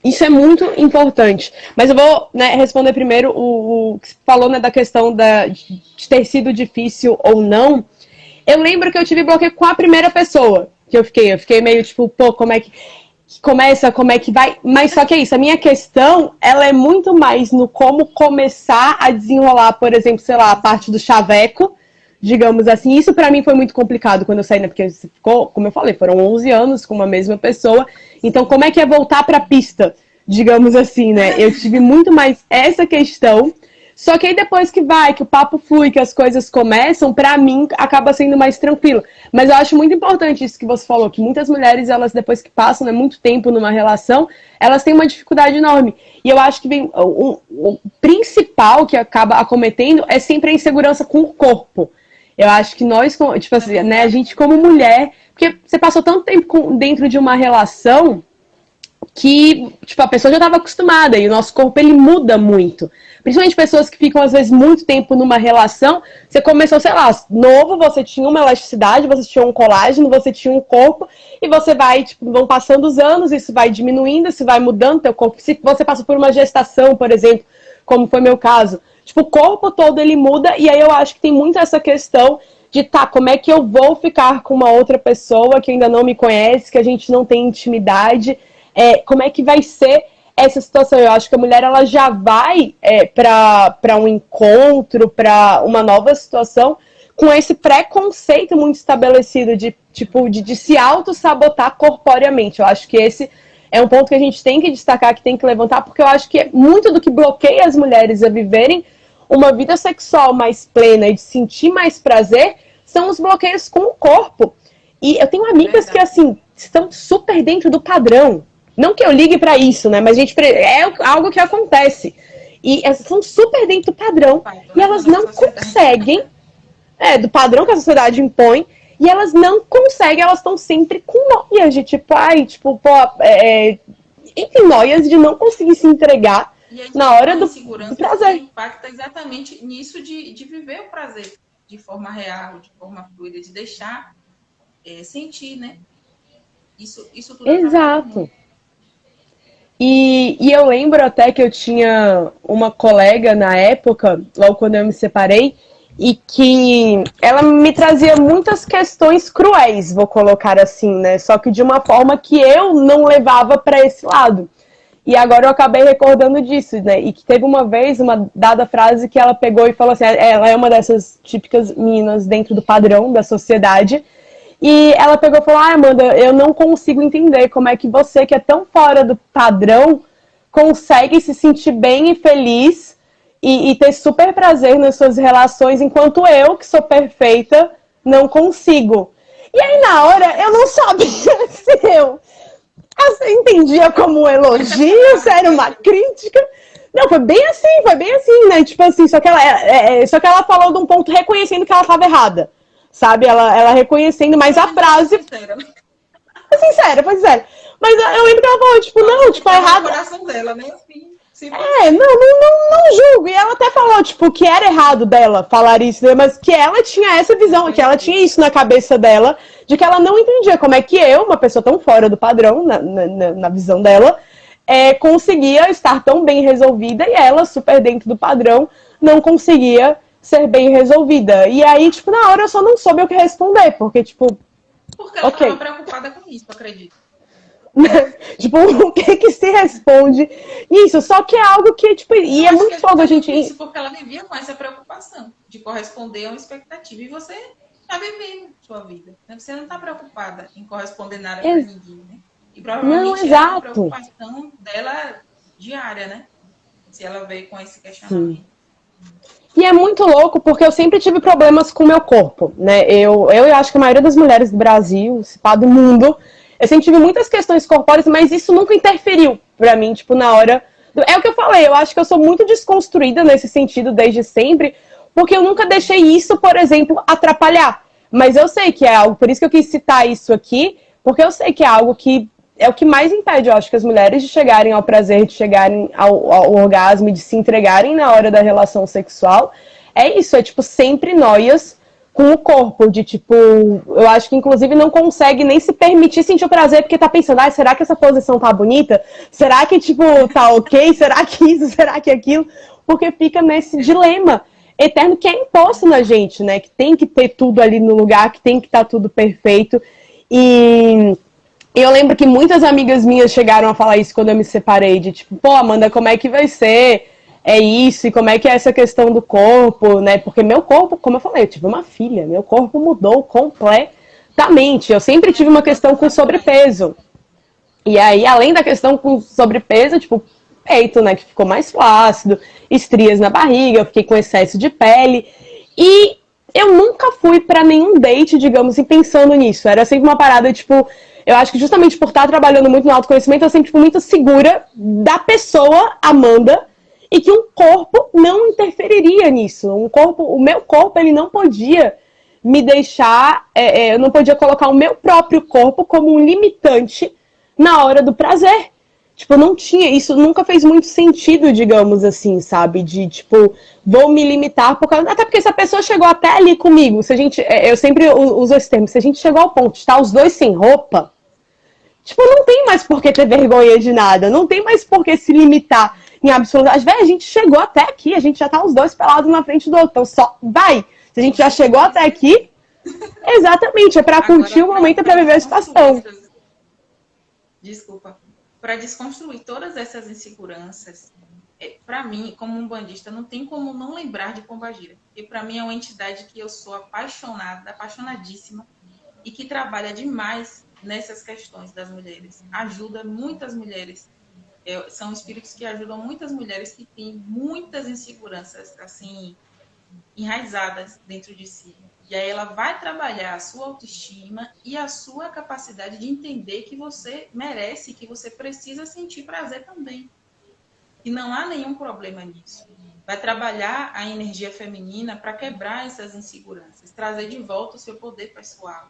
isso é muito importante. Mas eu vou, né, responder primeiro o que você falou, né, da questão de ter sido difícil ou não. Eu lembro que eu tive bloqueio com a primeira pessoa. que eu fiquei meio tipo, pô, como é que começa, como é que vai, mas só que é isso, a minha questão, ela é muito mais no como começar a desenrolar, por exemplo, sei lá, a parte do chaveco, digamos assim, isso pra mim foi muito complicado quando eu saí, né, porque ficou, como eu falei, foram 11 anos com uma mesma pessoa, então como é que é voltar pra pista, digamos assim, né, eu tive muito mais essa questão. Só que aí depois que o papo flui, que as coisas começam, pra mim acaba sendo mais tranquilo. Mas eu acho muito importante isso que você falou, que muitas mulheres, elas depois que passam, né, muito tempo numa relação, elas têm uma dificuldade enorme. E eu acho que o principal que acaba acometendo é sempre a insegurança com o corpo. Eu acho que nós, tipo assim, né, a gente como mulher, porque você passou tanto tempo dentro de uma relação que, tipo, a pessoa já estava acostumada e o nosso corpo, ele muda muito. Principalmente pessoas que ficam, às vezes, muito tempo numa relação. Você começou, sei lá, novo, você tinha uma elasticidade, você tinha um colágeno, você tinha um corpo, e você vai, tipo, vão passando os anos, isso vai diminuindo, isso vai mudando teu corpo. Se você passa por uma gestação, por exemplo, como foi meu caso, tipo, o corpo todo, ele muda, e aí eu acho que tem muito essa questão de, tá, como é que eu vou ficar com uma outra pessoa que ainda não me conhece, que a gente não tem intimidade, como é que vai ser essa situação? Eu acho que a mulher, ela já vai para um encontro, para uma nova situação, com esse preconceito muito estabelecido de, tipo, de se auto-sabotar corporeamente. Eu acho que esse é um ponto que a gente tem que destacar, que tem que levantar, porque eu acho que muito do que bloqueia as mulheres a viverem uma vida sexual mais plena e de sentir mais prazer são os bloqueios com o corpo. E eu tenho amigas que, assim, estão super dentro do padrão. Não que eu ligue pra isso, né? Mas, gente, é algo que acontece. E elas são super dentro do padrão. E elas não conseguem, do padrão que a sociedade impõe, e elas não conseguem, elas estão sempre com noias de tipo, enfim, noias de não conseguir se entregar na hora do prazer. Impacta exatamente nisso de viver o prazer de forma real, de forma fluida, de deixar sentir, né? Isso tudo. Exato. E eu lembro até que eu tinha uma colega na época, logo quando eu me separei, e que ela me trazia muitas questões cruéis, vou colocar assim, né? Só que de uma forma que eu não levava para esse lado. E agora eu acabei recordando disso, né? E que teve uma vez uma dada frase que ela pegou e falou assim, ela é uma dessas típicas meninas dentro do padrão da sociedade. E ela pegou e falou, Amanda, eu não consigo entender como é que você, que é tão fora do padrão, consegue se sentir bem e feliz e ter super prazer nas suas relações, enquanto eu, que sou perfeita, não consigo. E aí, na hora, eu não sabia se eu entendia como um elogio, se era uma crítica. Não, foi bem assim, né? Tipo assim, só que ela falou de um ponto reconhecendo que ela estava errada. Sabe, ela reconhecendo, mas a frase... Foi sincera. Mas eu lembro que ela falou, tipo, não, tipo, é errado. Coração dela, né? Não julgo. E ela até falou, tipo, que era errado dela falar isso, né? Mas que ela tinha essa visão, que ela tinha isso na cabeça dela, de que ela não entendia como é que eu, uma pessoa tão fora do padrão, na visão dela, conseguia estar tão bem resolvida, e ela, super dentro do padrão, não conseguia ser bem resolvida. E aí, tipo, na hora eu só não soube o que responder, porque, tipo... Porque ela estava preocupada com isso, acredito. Tipo, o que se responde isso? Só que é algo que, tipo, e é muito foda a gente... Isso porque ela vivia com essa preocupação de corresponder a uma expectativa. E você está vivendo sua vida. Né? Você não está preocupada em corresponder nada para ninguém, né? E provavelmente é a preocupação dela diária, né? Se ela veio com esse questionamento. E é muito louco, porque eu sempre tive problemas com o meu corpo, né? Eu acho que a maioria das mulheres do Brasil, se pá do mundo, eu sempre tive muitas questões corpóreas, mas isso nunca interferiu pra mim, tipo, na hora... É o que eu falei, eu acho que eu sou muito desconstruída nesse sentido desde sempre, porque eu nunca deixei isso, por exemplo, atrapalhar. Mas eu sei que é algo, por isso que eu quis citar isso aqui, porque eu sei que é algo que é o que mais impede, eu acho, que as mulheres de chegarem ao prazer, de chegarem ao orgasmo, de se entregarem na hora da relação sexual. É isso, é tipo sempre noias com o corpo, de tipo, eu acho que inclusive não consegue nem se permitir sentir o prazer, porque tá pensando, será que essa posição tá bonita? Será que, tipo, tá ok? Será que isso? Será que aquilo? Porque fica nesse dilema eterno que é imposto na gente, né? Que tem que ter tudo ali no lugar, que tem que estar tudo perfeito. E eu lembro que muitas amigas minhas chegaram a falar isso quando eu me separei, de tipo, pô, Amanda, como é que vai ser? É isso, e como é que é essa questão do corpo, né? Porque meu corpo, como eu falei, eu tive uma filha, meu corpo mudou completamente. Eu sempre tive uma questão com sobrepeso. E aí, além da questão com sobrepeso, tipo, peito, né, que ficou mais flácido, estrias na barriga, eu fiquei com excesso de pele. E eu nunca fui pra nenhum date, digamos assim, pensando nisso. Era sempre uma parada, tipo, eu acho que justamente por estar trabalhando muito no autoconhecimento, eu sempre fui muito segura da pessoa, Amanda, e que um corpo não interferiria nisso. O meu corpo, ele não podia me deixar, eu não podia colocar o meu próprio corpo como um limitante na hora do prazer. Tipo, não tinha, isso nunca fez muito sentido, digamos assim, sabe? De, tipo, vou me limitar por causa... Até porque se a pessoa chegou até ali comigo, se a gente, eu sempre uso esse termo, se a gente chegou ao ponto de estar os dois sem roupa, tipo, não tem mais por que ter vergonha de nada, não tem mais por que se limitar em absoluto. Às vezes a gente chegou até aqui, a gente já tá os dois pelados na frente do outro, então só vai. Se a gente já chegou até aqui, exatamente, é pra curtir o momento, é pra viver a situação. Desculpa. Para desconstruir todas essas inseguranças, para mim, como um bandista, não tem como não lembrar de Pombagira. E para mim é uma entidade que eu sou apaixonada, apaixonadíssima, e que trabalha demais nessas questões das mulheres. Ajuda muitas mulheres. São espíritos que ajudam muitas mulheres que têm muitas inseguranças, assim, enraizadas dentro de si. E aí ela vai trabalhar a sua autoestima e a sua capacidade de entender que você merece, que você precisa sentir prazer também. E não há nenhum problema nisso. Vai trabalhar a energia feminina para quebrar essas inseguranças, trazer de volta o seu poder pessoal,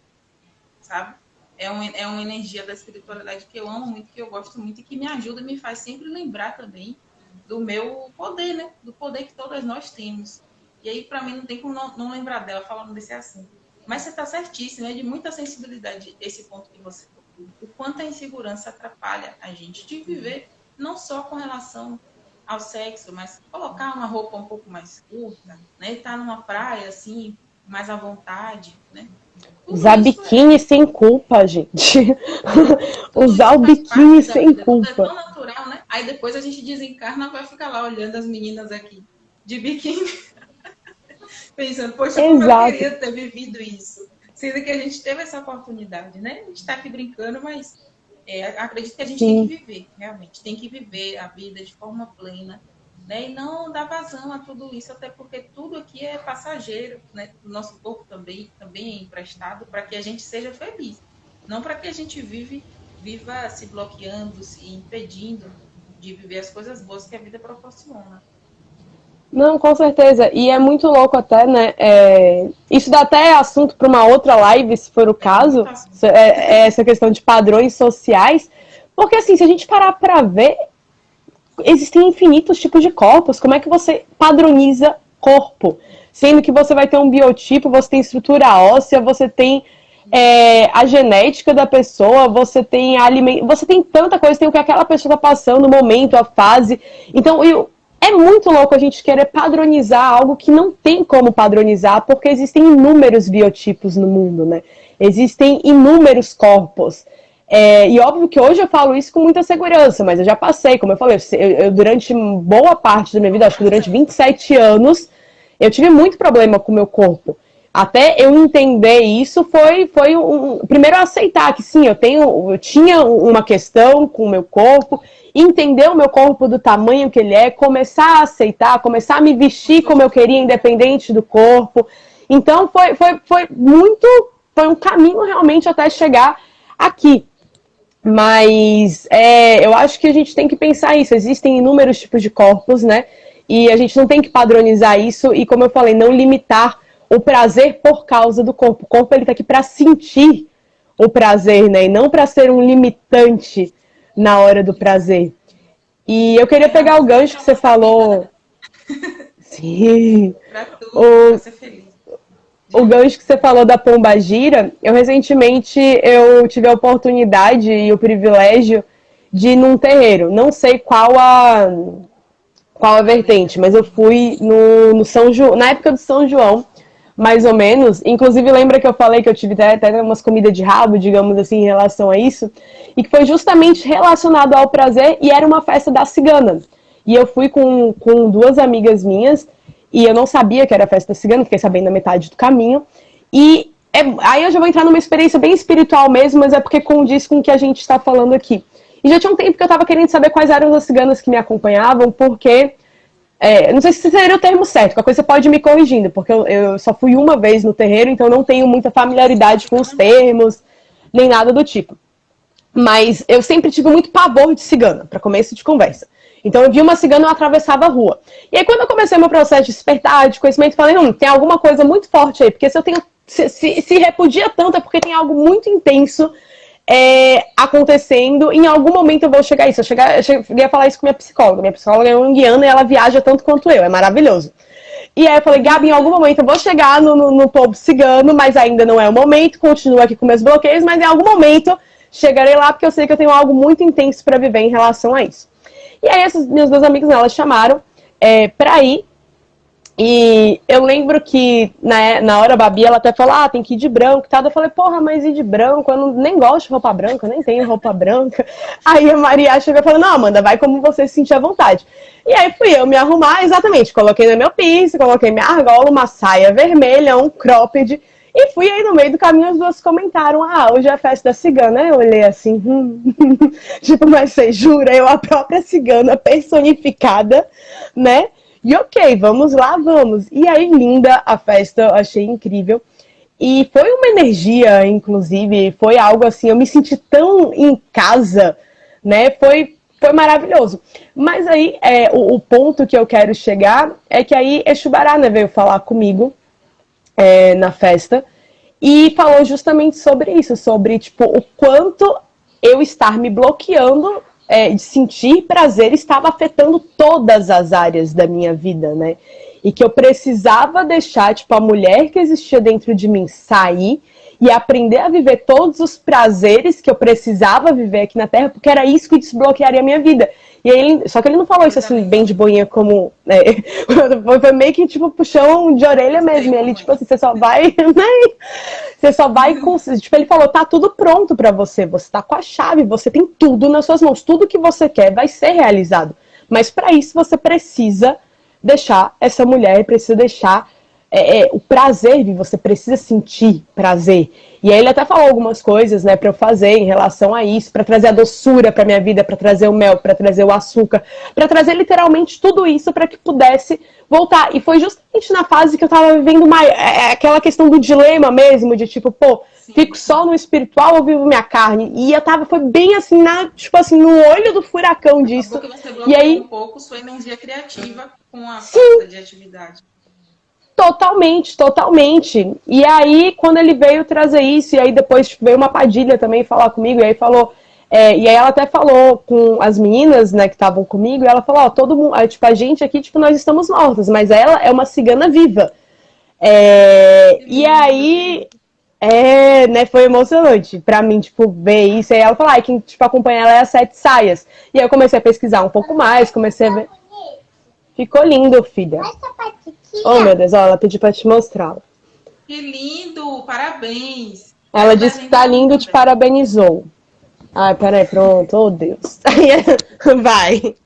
sabe? É uma energia da espiritualidade que eu amo muito, que eu gosto muito e que me ajuda e me faz sempre lembrar também do meu poder, né? Do poder que todas nós temos. E aí, para mim, não tem como não lembrar dela falando desse assunto. Mas você está certíssimo, é de muita sensibilidade esse ponto que você tocou. O quanto a insegurança atrapalha a gente de viver, não só com relação ao sexo, mas colocar uma roupa um pouco mais curta, né? Estar numa praia, assim, mais à vontade, né? Usar biquíni sem culpa, gente. Usar o biquíni sem culpa. Tudo é tão natural, né? Aí depois a gente desencarna e vai ficar lá olhando as meninas aqui de biquíni. Pensando, poxa, como eu queria ter vivido isso. Sendo que a gente teve essa oportunidade, né? A gente está aqui brincando, mas acredito que a gente tem que viver, realmente. Tem que viver a vida de forma plena, né? E não dar vazão a tudo isso, até porque tudo aqui é passageiro, né? O nosso corpo também é emprestado para que a gente seja feliz. Não para que a gente viva se bloqueando, se impedindo de viver as coisas boas que a vida proporciona. Não, com certeza. E é muito louco até, né? Isso dá até assunto para uma outra live, se for o caso. Essa questão de padrões sociais. Porque, assim, se a gente parar para ver, existem infinitos tipos de corpos. Como é que você padroniza corpo? Sendo que você vai ter um biotipo, você tem estrutura óssea, você tem a genética da pessoa, você tem você tem tanta coisa, tem o que aquela pessoa está passando, o momento, a fase. Então, é muito louco a gente querer padronizar algo que não tem como padronizar, porque existem inúmeros biotipos no mundo, né? Existem inúmeros corpos. E óbvio que hoje eu falo isso com muita segurança, mas eu já passei, como eu falei, eu durante boa parte da minha vida, acho que durante 27 anos, eu tive muito problema com o meu corpo. Até eu entender isso foi primeiro aceitar que sim, eu tinha uma questão com o meu corpo, entender o meu corpo do tamanho que ele é, começar a aceitar, começar a me vestir como eu queria, independente do corpo. Então foi um caminho realmente até chegar aqui. Mas eu acho que a gente tem que pensar isso. Existem inúmeros tipos de corpos, né? E a gente não tem que padronizar isso e, como eu falei, não limitar o prazer por causa do corpo. O corpo, ele tá aqui para sentir o prazer, né? E não para ser um limitante na hora do prazer. E eu queria pegar o gancho que você falou. Sim. Pra tudo, pra ser feliz. O gancho que você falou da Pombagira, recentemente eu tive a oportunidade e o privilégio de ir num terreiro. Não sei qual a vertente, mas eu fui no São João, na época do São João, mais ou menos. Inclusive, lembra que eu falei que eu tive até umas comidas de rabo, digamos assim, em relação a isso? E que foi justamente relacionado ao prazer, e era uma festa da cigana. E eu fui com duas amigas minhas, e eu não sabia que era festa cigana, fiquei sabendo na metade do caminho. E aí eu já vou entrar numa experiência bem espiritual mesmo, mas é porque condiz com o que a gente está falando aqui. E já tinha um tempo que eu estava querendo saber quais eram as ciganas que me acompanhavam, porque não sei se seria o termo certo, qualquer coisa você pode ir me corrigindo, porque eu só fui uma vez no terreiro, então não tenho muita familiaridade com os termos, nem nada do tipo. Mas eu sempre tive muito pavor de cigana, para começo de conversa. Então eu vi uma cigana, eu atravessava a rua. E aí quando eu comecei meu processo de despertar, de conhecimento, eu falei, tem alguma coisa muito forte aí, porque se eu tenho. Se repudia tanto é porque tem algo muito intenso acontecendo, em algum momento eu vou chegar a isso. Eu cheguei a falar isso com minha psicóloga. Minha psicóloga é junguiana e ela viaja tanto quanto eu, é maravilhoso. E aí eu falei, Gabi, em algum momento eu vou chegar no povo cigano, mas ainda não é o momento, continuo aqui com meus bloqueios, mas em algum momento chegarei lá, porque eu sei que eu tenho algo muito intenso para viver em relação a isso. E aí essas minhas duas amigas, elas chamaram pra ir. E eu lembro que na hora a Babi, ela até falou, tem que ir de branco e tal. Eu falei, porra, mas ir de branco? Eu nem gosto de roupa branca, eu nem tenho roupa branca. Aí a Maria chegou e falou, não, Amanda, vai como você se sentir à vontade. E aí fui eu me arrumar, exatamente, coloquei no meu piercing, coloquei minha argola, uma saia vermelha, um cropped. E fui aí no meio do caminho, as duas comentaram, hoje é a festa da cigana. Eu olhei assim, tipo, mas você jura? Eu, a própria cigana personificada, né? E ok, vamos lá, vamos. E aí, linda a festa, eu achei incrível. E foi uma energia, inclusive, foi algo assim, eu me senti tão em casa, né? Foi maravilhoso. Mas aí, o ponto que eu quero chegar é que aí Exu Bará, né, veio falar comigo na festa e falou justamente sobre isso, sobre, tipo, o quanto eu estar me bloqueando de sentir prazer estava afetando todas as áreas da minha vida, né? E que eu precisava deixar, tipo, a mulher que existia dentro de mim sair e aprender a viver todos os prazeres que eu precisava viver aqui na Terra, porque era isso que desbloquearia a minha vida. E aí, só que ele não falou isso assim, bem de boinha, como. Foi meio que, tipo, puxão de orelha mesmo. E ele, tipo assim, você só vai. Né? Você só vai. Tipo, ele falou, tá tudo pronto pra você. Você tá com a chave, você tem tudo nas suas mãos. Tudo que você quer vai ser realizado. Mas pra isso você precisa deixar essa mulher, precisa deixar o prazer, você precisa sentir prazer. E aí ele até falou algumas coisas, né, para eu fazer em relação a isso, para trazer a doçura para minha vida, para trazer o mel, para trazer o açúcar, para trazer literalmente tudo isso para que pudesse voltar. E foi justamente na fase que eu tava vivendo aquela questão do dilema mesmo, de tipo, fico só no espiritual ou vivo minha carne? E foi bem assim, tipo assim, no olho do furacão disso. Porque você bloqueou e aí, um pouco sua energia criativa com a falta de atividade. Totalmente, totalmente. E aí, quando ele veio trazer isso, e aí depois tipo, veio uma Padilha também falar comigo, e aí falou. E aí ela até falou com as meninas, né, que estavam comigo, e ela falou, todo mundo, tipo, a gente aqui, tipo, nós estamos mortas, mas ela é uma cigana viva. E aí, né, foi emocionante pra mim, tipo, ver isso. E aí ela falou, quem, tipo, acompanha ela é as 7 saias. E aí eu comecei a pesquisar um pouco mais, comecei a ver. Ficou lindo, filha. Oh, meu Deus, ela pediu pra te mostrar. Que lindo, parabéns. Ela disse que tá lindo e te parabenizou. Ai, peraí, pronto, oh Deus. Vai,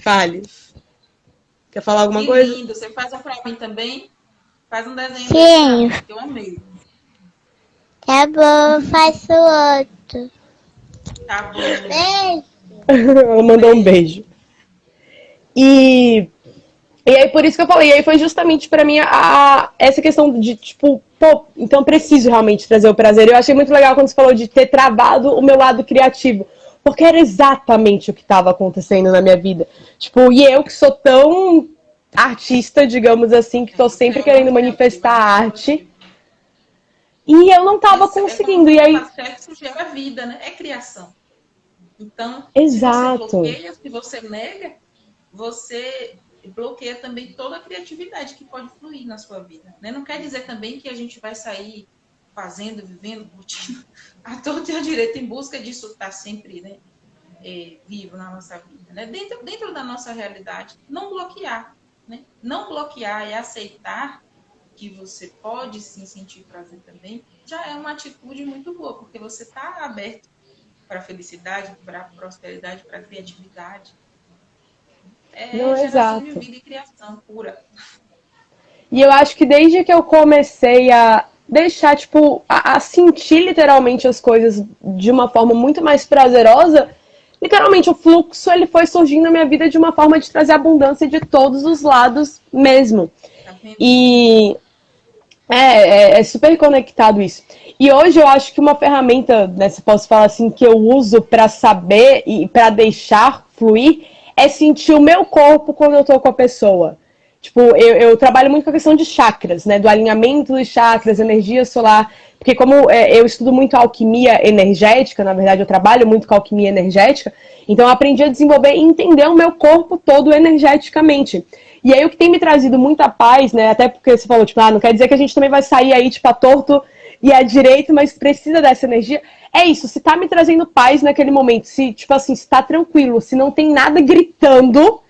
fale. Quer falar alguma coisa? Que lindo, você faz um pra mim também? Faz um desenho Sim. que eu amei. Tá bom, faço outro. Tá bom. Beijo. Ela mandou um beijo. E aí, por isso que eu falei, e aí foi justamente pra mim essa questão de, tipo, então preciso realmente trazer o prazer. Eu achei muito legal quando você falou de ter travado o meu lado criativo, porque era exatamente o que estava acontecendo na minha vida. Tipo, e eu que sou tão artista, digamos assim, que tô sempre querendo manifestar a arte, e eu não tava conseguindo. E aí... Sexo gera vida, né? É criação. Então, Exato. se você bloqueia, se você nega, você bloqueia também toda a criatividade que pode fluir na sua vida, né? Não quer dizer também que a gente vai sair fazendo, vivendo, curtindo a torta e a direita em busca disso estar sempre, né, vivo na nossa vida, né? Dentro da nossa realidade, não bloquear, né? Não bloquear é aceitar que você pode sim sentir prazer também, já é uma atitude muito boa, porque você está aberto para a felicidade, para a prosperidade, para a criatividade. Não, É geração de exato. vida e criação pura. E eu acho que desde que eu comecei a deixar, tipo, a sentir literalmente as coisas de uma forma muito mais prazerosa, literalmente o fluxo ele foi surgindo na minha vida de uma forma de trazer abundância de todos os lados mesmo. Tá vendo? E é super conectado isso. E hoje eu acho que uma ferramenta, né, se posso falar assim, que eu uso para saber e para deixar fluir é sentir o meu corpo quando eu tô com a pessoa. Tipo, eu trabalho muito com a questão de chakras, né? Do alinhamento dos chakras, energia solar. Porque como eu estudo muito alquimia energética, na verdade eu trabalho muito com alquimia energética, então eu aprendi a desenvolver e entender o meu corpo todo energeticamente. E aí o que tem me trazido muita paz, né? Até porque você falou, tipo, não quer dizer que a gente também vai sair aí, tipo, a torto e a direito, mas precisa dessa energia. É isso, se tá me trazendo paz naquele momento, se, tipo assim, se tá tranquilo, se não tem nada gritando,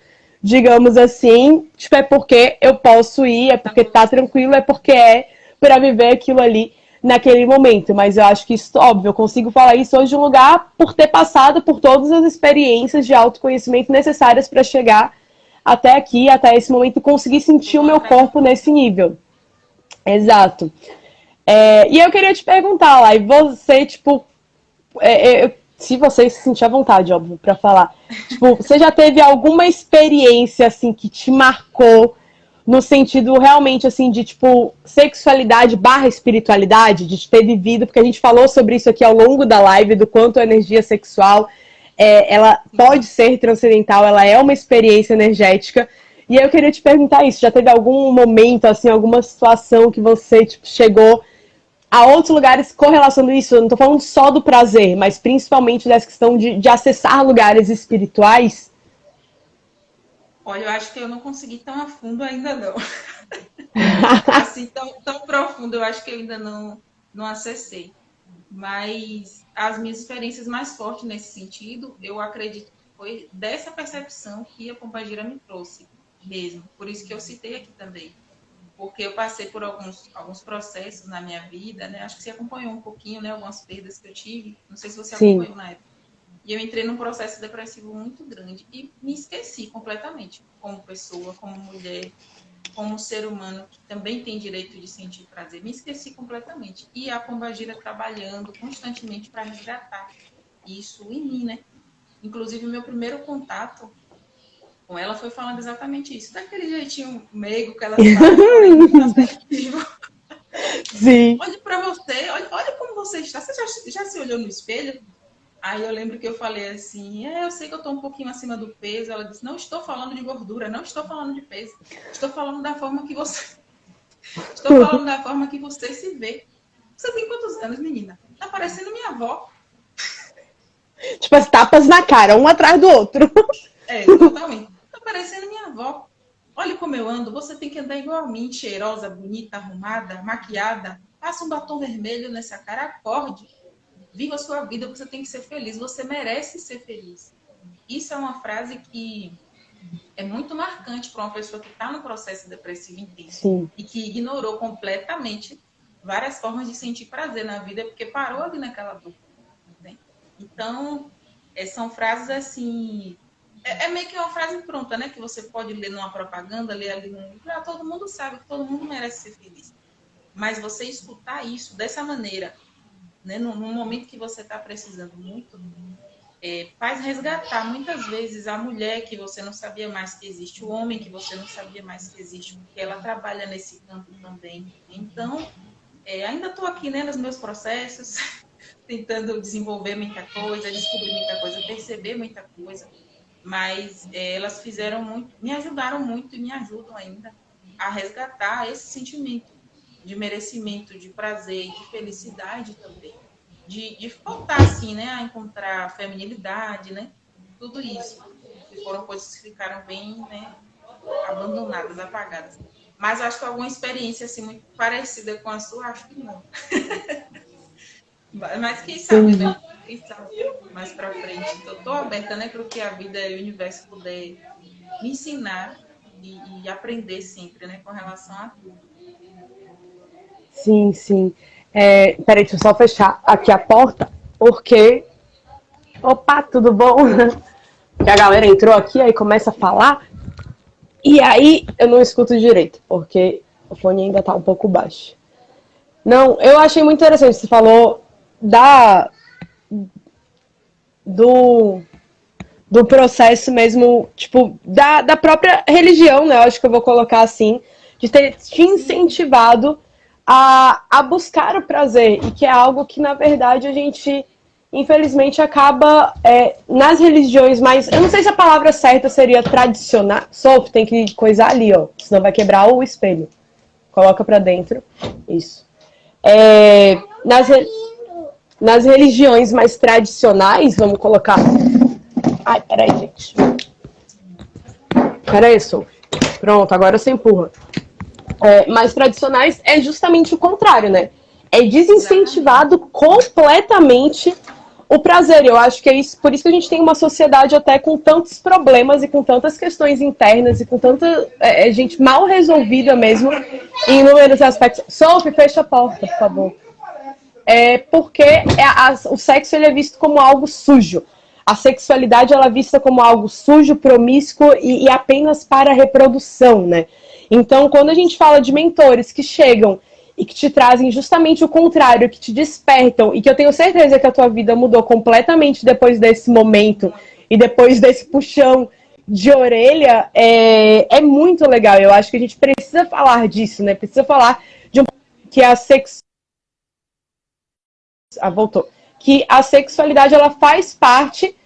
digamos assim, tipo, é porque eu posso ir, é porque tá tranquilo, é porque é pra viver aquilo ali naquele momento. Mas eu acho que isso, óbvio, eu consigo falar isso hoje de um lugar por ter passado por todas as experiências de autoconhecimento necessárias para chegar até aqui, até esse momento, e conseguir sentir o meu corpo nesse nível. Exato. E eu queria te perguntar, lá, e você, tipo, se você se sentir à vontade, óbvio, pra falar. Tipo, você já teve alguma experiência, assim, que te marcou no sentido realmente, assim, de, tipo, sexualidade barra espiritualidade, de ter vivido, porque a gente falou sobre isso aqui ao longo da live, do quanto a energia sexual, ela pode ser transcendental, ela é uma experiência energética. E eu queria te perguntar isso, já teve algum momento, assim, alguma situação que você, tipo, chegou a outros lugares correlacionando isso? Eu não tô falando só do prazer, mas principalmente dessa questão de acessar lugares espirituais. Olha, eu acho que eu não consegui tão a fundo ainda não. Assim, tão profundo, eu acho que eu ainda não acessei. Mas as minhas experiências mais fortes nesse sentido, eu acredito que foi dessa percepção que a Pombagira me trouxe mesmo. Por isso que eu citei aqui também. Porque eu passei por alguns processos na minha vida, né? Acho que você acompanhou um pouquinho, né? Algumas perdas que eu tive. Não sei se você Sim. acompanhou na época. E eu entrei num processo depressivo muito grande e me esqueci completamente como pessoa, como mulher, como ser humano que também tem direito de sentir prazer. Me esqueci completamente. E a Pombagira trabalhando constantemente para resgatar isso em mim, né? Inclusive, o meu primeiro contato com ela foi falando exatamente isso. Daquele jeitinho meigo que elas falam, porém muito assertivo. Sim. Olhe para você, olha como você está. Você já se olhou no espelho? Aí eu lembro que eu falei assim, eu sei que eu estou um pouquinho acima do peso. Ela disse, não estou falando de gordura, não estou falando de peso. Estou falando da forma que você... Estou falando da forma que você se vê. Você tem quantos anos, menina? Tá parecendo minha avó. Tipo, as tapas na cara, um atrás do outro. Totalmente. Tá parecendo minha avó. Olha como eu ando. Você tem que andar igual a mim, cheirosa, bonita, arrumada, maquiada. Passa um batom vermelho nessa cara, acorde. Viva a sua vida, você tem que ser feliz. Você merece ser feliz. Isso é uma frase que é muito marcante para uma pessoa que está no processo depressivo intenso. Sim. E que ignorou completamente várias formas de sentir prazer na vida, porque parou ali naquela dor. Né? Então, são frases assim... É meio que uma frase pronta, né? Que você pode ler numa propaganda, ler ali num livro. Todo mundo sabe que todo mundo merece ser feliz. Mas você escutar isso dessa maneira, né? Num momento que você está precisando muito, faz resgatar muitas vezes a mulher que você não sabia mais que existe, o homem que você não sabia mais que existe, porque ela trabalha nesse campo também. Então, ainda estou aqui, né, nos meus processos, tentando desenvolver muita coisa, descobrir muita coisa, perceber muita coisa, mas elas fizeram muito, me ajudaram muito e me ajudam ainda a resgatar esse sentimento de merecimento, de prazer e de felicidade também. De voltar, assim, né, a encontrar feminilidade, né? Tudo isso. Que foram coisas que ficaram bem, né, abandonadas, apagadas. Mas acho que alguma experiência, assim, muito parecida com a sua, acho que não. Mas quem sabe, né? Quem sabe mais pra frente. Então, eu tô aberta, né, para o que a vida e o universo puder me ensinar e aprender sempre, né, com relação a tudo. Sim, sim. Peraí, deixa eu só fechar aqui a porta, porque... Opa, tudo bom? Porque a galera entrou aqui, aí começa a falar, e aí eu não escuto direito, porque o fone ainda tá um pouco baixo. Não, eu achei muito interessante, você falou do, do processo mesmo, tipo, da própria religião, né? Eu acho que eu vou colocar assim, de ter te incentivado a buscar o prazer, e que é algo que, na verdade, a gente, infelizmente, acaba nas religiões mais... Eu não sei se a palavra certa seria tradicional. Sof, tem que coisar ali, ó, senão vai quebrar o espelho. Coloca pra dentro. Isso. Nas religiões mais tradicionais, vamos colocar... Ai, peraí, gente. Peraí, Sof. Pronto, agora você empurra. Mais tradicionais é justamente o contrário, né? É desincentivado completamente o prazer. Eu acho que é isso, por isso que a gente tem uma sociedade até com tantos problemas e com tantas questões internas e com tanta gente mal resolvida mesmo em inúmeros aspectos. Sophie, fecha a porta, por favor. Porque o sexo ele é visto como algo sujo. A sexualidade ela é vista como algo sujo, promíscuo e apenas para a reprodução, né? Então, quando a gente fala de mentores que chegam e que te trazem justamente o contrário, que te despertam, e que eu tenho certeza que a tua vida mudou completamente depois desse momento e depois desse puxão de orelha, é muito legal. Eu acho que a gente precisa falar disso, né? Precisa falar de que a que a sexualidade ela faz parte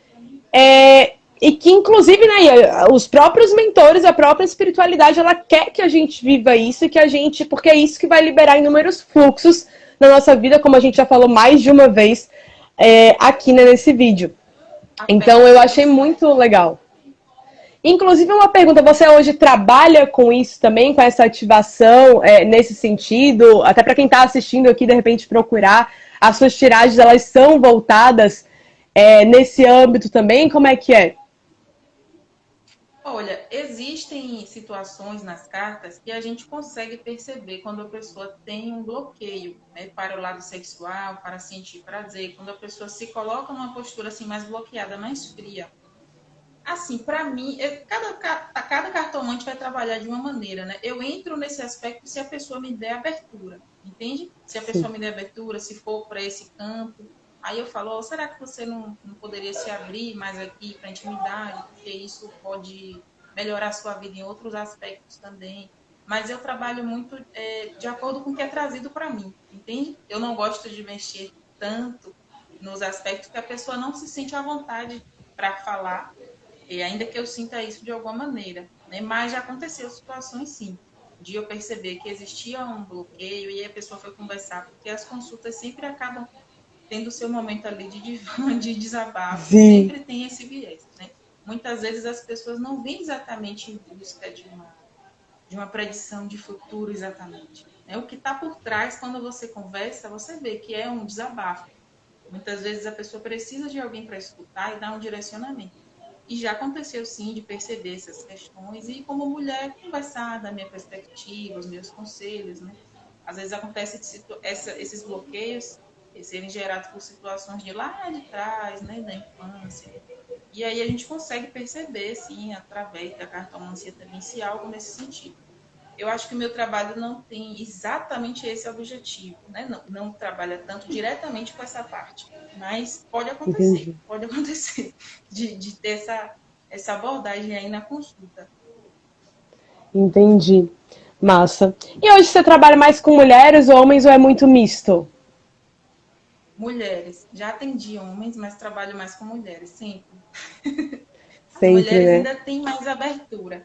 e que, inclusive, né, os próprios mentores, a própria espiritualidade, ela quer que a gente viva isso e que a gente... Porque é isso que vai liberar inúmeros fluxos na nossa vida, como a gente já falou mais de uma vez aqui, né, nesse vídeo. Então, eu achei muito legal. Inclusive, uma pergunta, você hoje trabalha com isso também, com essa ativação, nesse sentido? Até para quem está assistindo aqui, de repente, procurar. As suas tiragens, elas são voltadas nesse âmbito também? Como é que é? Olha, existem situações nas cartas que a gente consegue perceber quando a pessoa tem um bloqueio, né, para o lado sexual, para sentir prazer, quando a pessoa se coloca numa postura assim mais bloqueada, mais fria. Assim, para mim, cada cartomante vai trabalhar de uma maneira, né? Eu entro nesse aspecto se a pessoa me der abertura, entende? Se a pessoa me der abertura, se for para esse campo, aí eu falo, será que você não poderia se abrir mais aqui para intimidade? Porque isso pode melhorar a sua vida em outros aspectos também. Mas eu trabalho muito de acordo com o que é trazido para mim, entende? Eu não gosto de mexer tanto nos aspectos que a pessoa não se sente à vontade para falar, ainda que eu sinta isso de alguma maneira, né? Mas já aconteceu situações, sim, de eu perceber que existia um bloqueio e a pessoa foi conversar, porque as consultas sempre acabam tendo o seu momento ali de desabafo, Sim. Sempre tem esse viés, né? Muitas vezes as pessoas não vêm exatamente em busca de uma predição de futuro exatamente. O que está por trás, quando você conversa, você vê que é um desabafo. Muitas vezes a pessoa precisa de alguém para escutar e dar um direcionamento. E já aconteceu, sim, de perceber essas questões e, como mulher, conversar da minha perspectiva, os meus conselhos, né? Às vezes acontece esses bloqueios serem gerados por situações de lá de trás, né, da infância. E aí a gente consegue perceber, sim, através da cartomancia também, se algo nesse sentido. Eu acho que o meu trabalho não tem exatamente esse objetivo, né? Não trabalha tanto diretamente com essa parte, mas pode acontecer de ter essa abordagem aí na consulta. Entendi. Massa. E hoje você trabalha mais com mulheres, homens ou é muito misto? Mulheres. Já atendi homens, mas trabalho mais com mulheres, sempre. As Sempre, mulheres né? ainda têm mais abertura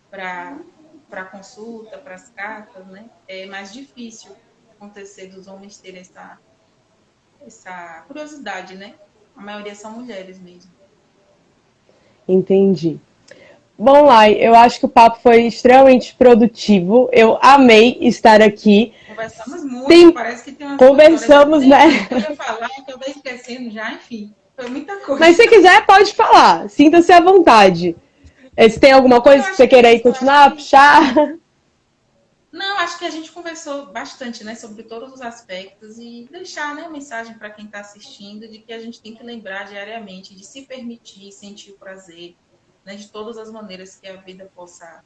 para consulta, para as cartas, né? É mais difícil acontecer dos homens terem essa curiosidade, né? A maioria são mulheres mesmo. Entendi. Bom, Lai, eu acho que o papo foi extremamente produtivo. Eu amei estar aqui. Conversamos muito, parece que tem uma Conversamos, né? Eu ia falar, acabei esquecendo já, enfim. Foi muita coisa. Mas se quiser, pode falar. Sinta-se à vontade. Se tem alguma coisa que você queira aí continuar, puxar? Não, acho que a gente conversou bastante, né, sobre todos os aspectos e deixar, né, mensagem para quem está assistindo de que a gente tem que lembrar diariamente de se permitir sentir o prazer, né, de todas as maneiras que a vida possa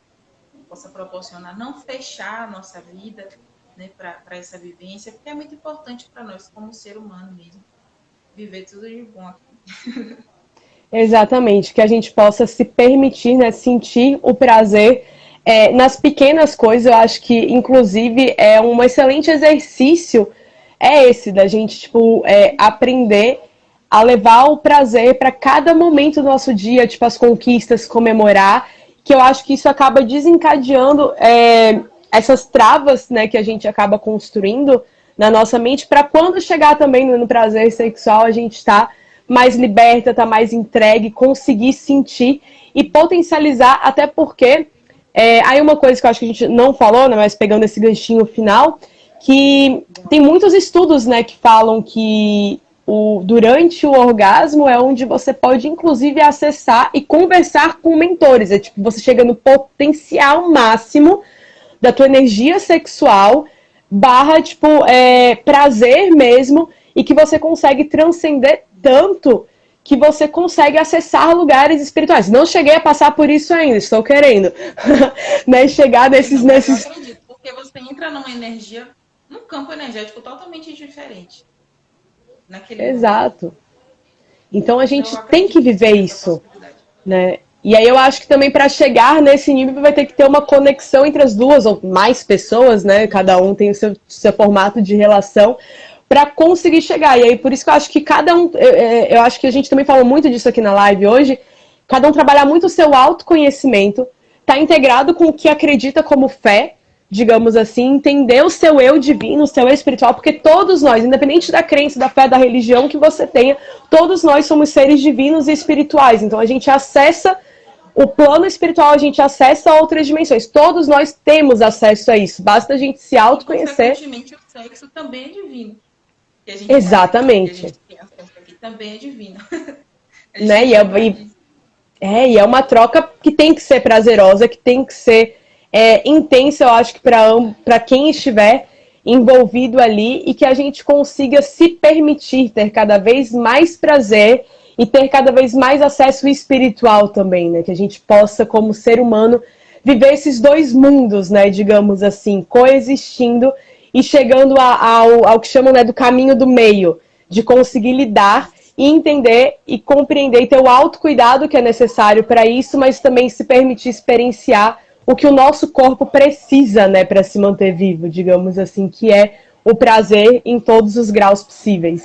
proporcionar, não fechar a nossa vida, né, para essa vivência, porque é muito importante para nós, como ser humano mesmo, viver tudo de bom aqui. Exatamente, que a gente possa se permitir, né, sentir o prazer nas pequenas coisas. Eu acho que, inclusive, é um excelente exercício esse da gente, tipo, aprender a levar o prazer para cada momento do nosso dia, tipo, as conquistas, comemorar, que eu acho que isso acaba desencadeando essas travas, né, que a gente acaba construindo na nossa mente, para quando chegar também no prazer sexual, a gente tá mais liberta, tá mais entregue, conseguir sentir e potencializar, até porque aí uma coisa que eu acho que a gente não falou, né, mas pegando esse ganchinho final, que tem muitos estudos, né, que falam que durante o orgasmo é onde você pode, inclusive, acessar e conversar com mentores. É tipo, você chega no potencial máximo da tua energia sexual, tipo, prazer mesmo, e que você consegue transcender tanto que você consegue acessar lugares espirituais. Não cheguei a passar por isso ainda, estou querendo. Né, chegar nesses... Eu acredito, porque você entra numa energia, num campo energético totalmente diferente. Exato. Momento. Então a gente tem que viver isso, né? E aí eu acho que também para chegar nesse nível vai ter que ter uma conexão entre as duas ou mais pessoas, né? Cada um tem o seu formato de relação para conseguir chegar. E aí por isso que eu acho que cada um, eu acho que a gente também falou muito disso aqui na live hoje, cada um trabalhar muito o seu autoconhecimento, tá integrado com o que acredita como fé, digamos assim, entender o seu eu divino, o seu eu espiritual, porque todos nós, independente da crença, da fé, da religião que você tenha, todos nós somos seres divinos e espirituais. Então a gente acessa o plano espiritual, a gente acessa outras dimensões. Todos nós temos acesso a isso. Basta a gente se autoconhecer. Consequentemente, o sexo também é divino. Que a gente exatamente. Que a gente tem acesso aqui também é divino. Né? E é uma troca que tem que ser prazerosa, que tem que ser intensa, eu acho que para quem estiver envolvido ali, e que a gente consiga se permitir ter cada vez mais prazer e ter cada vez mais acesso espiritual também, né? Que a gente possa, como ser humano, viver esses dois mundos, né? Digamos assim, coexistindo e chegando ao que chamam, né, do caminho do meio, de conseguir lidar e entender e compreender e ter o autocuidado que é necessário para isso, mas também se permitir experienciar o que o nosso corpo precisa, né, para se manter vivo, digamos assim, que é o prazer em todos os graus possíveis.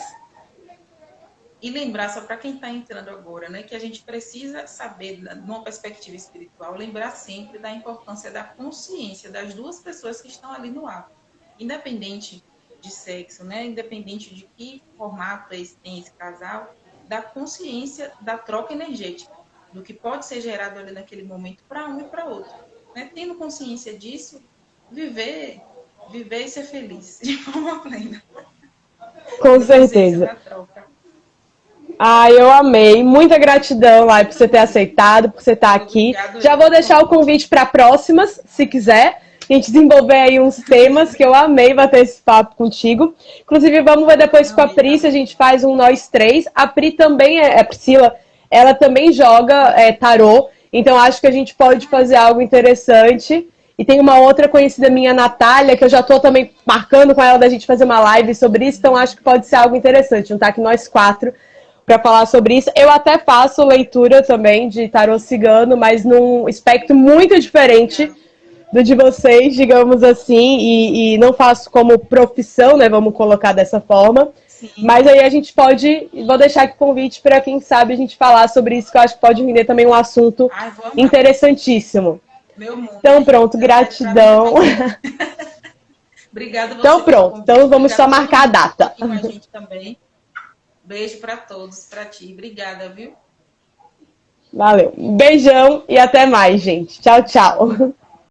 E lembrar, só para quem está entrando agora, né, que a gente precisa saber, numa perspectiva espiritual, lembrar sempre da importância da consciência das duas pessoas que estão ali no ato, independente de sexo, né, independente de que formato tem esse casal, da consciência da troca energética, do que pode ser gerado ali naquele momento para um e para outro. Né? Tendo consciência disso, viver e ser feliz de forma plena. Com certeza. Eu amei. Muita gratidão, Lai, por você ter aceitado, por você estar aqui. Já vou deixar o convite para próximas, se quiser. A gente desenvolver aí uns temas que eu amei bater esse papo contigo. Inclusive, vamos ver depois com a Pri, se a gente faz um nós três. A Pri também, a Priscila, ela também joga tarô. Então, acho que a gente pode fazer algo interessante. E tem uma outra conhecida minha, Natália, que eu já estou também marcando com ela da gente fazer uma live sobre isso. Então, acho que pode ser algo interessante. Juntar aqui nós quatro para falar sobre isso. Eu até faço leitura também de tarô cigano, mas num espectro muito diferente do de vocês, digamos assim. E não faço como profissão, né? Vamos colocar dessa forma. Sim. Mas aí a gente pode, vou deixar aqui o convite para quem sabe a gente falar sobre isso, que eu acho que pode render também um assunto interessantíssimo. Meu mundo, então pronto, gratidão. Obrigada. Então pronto, então vamos só marcar a data. Com a gente também. Beijo para todos, para ti. Obrigada, viu? Valeu. Um beijão e até mais, gente. Tchau, tchau.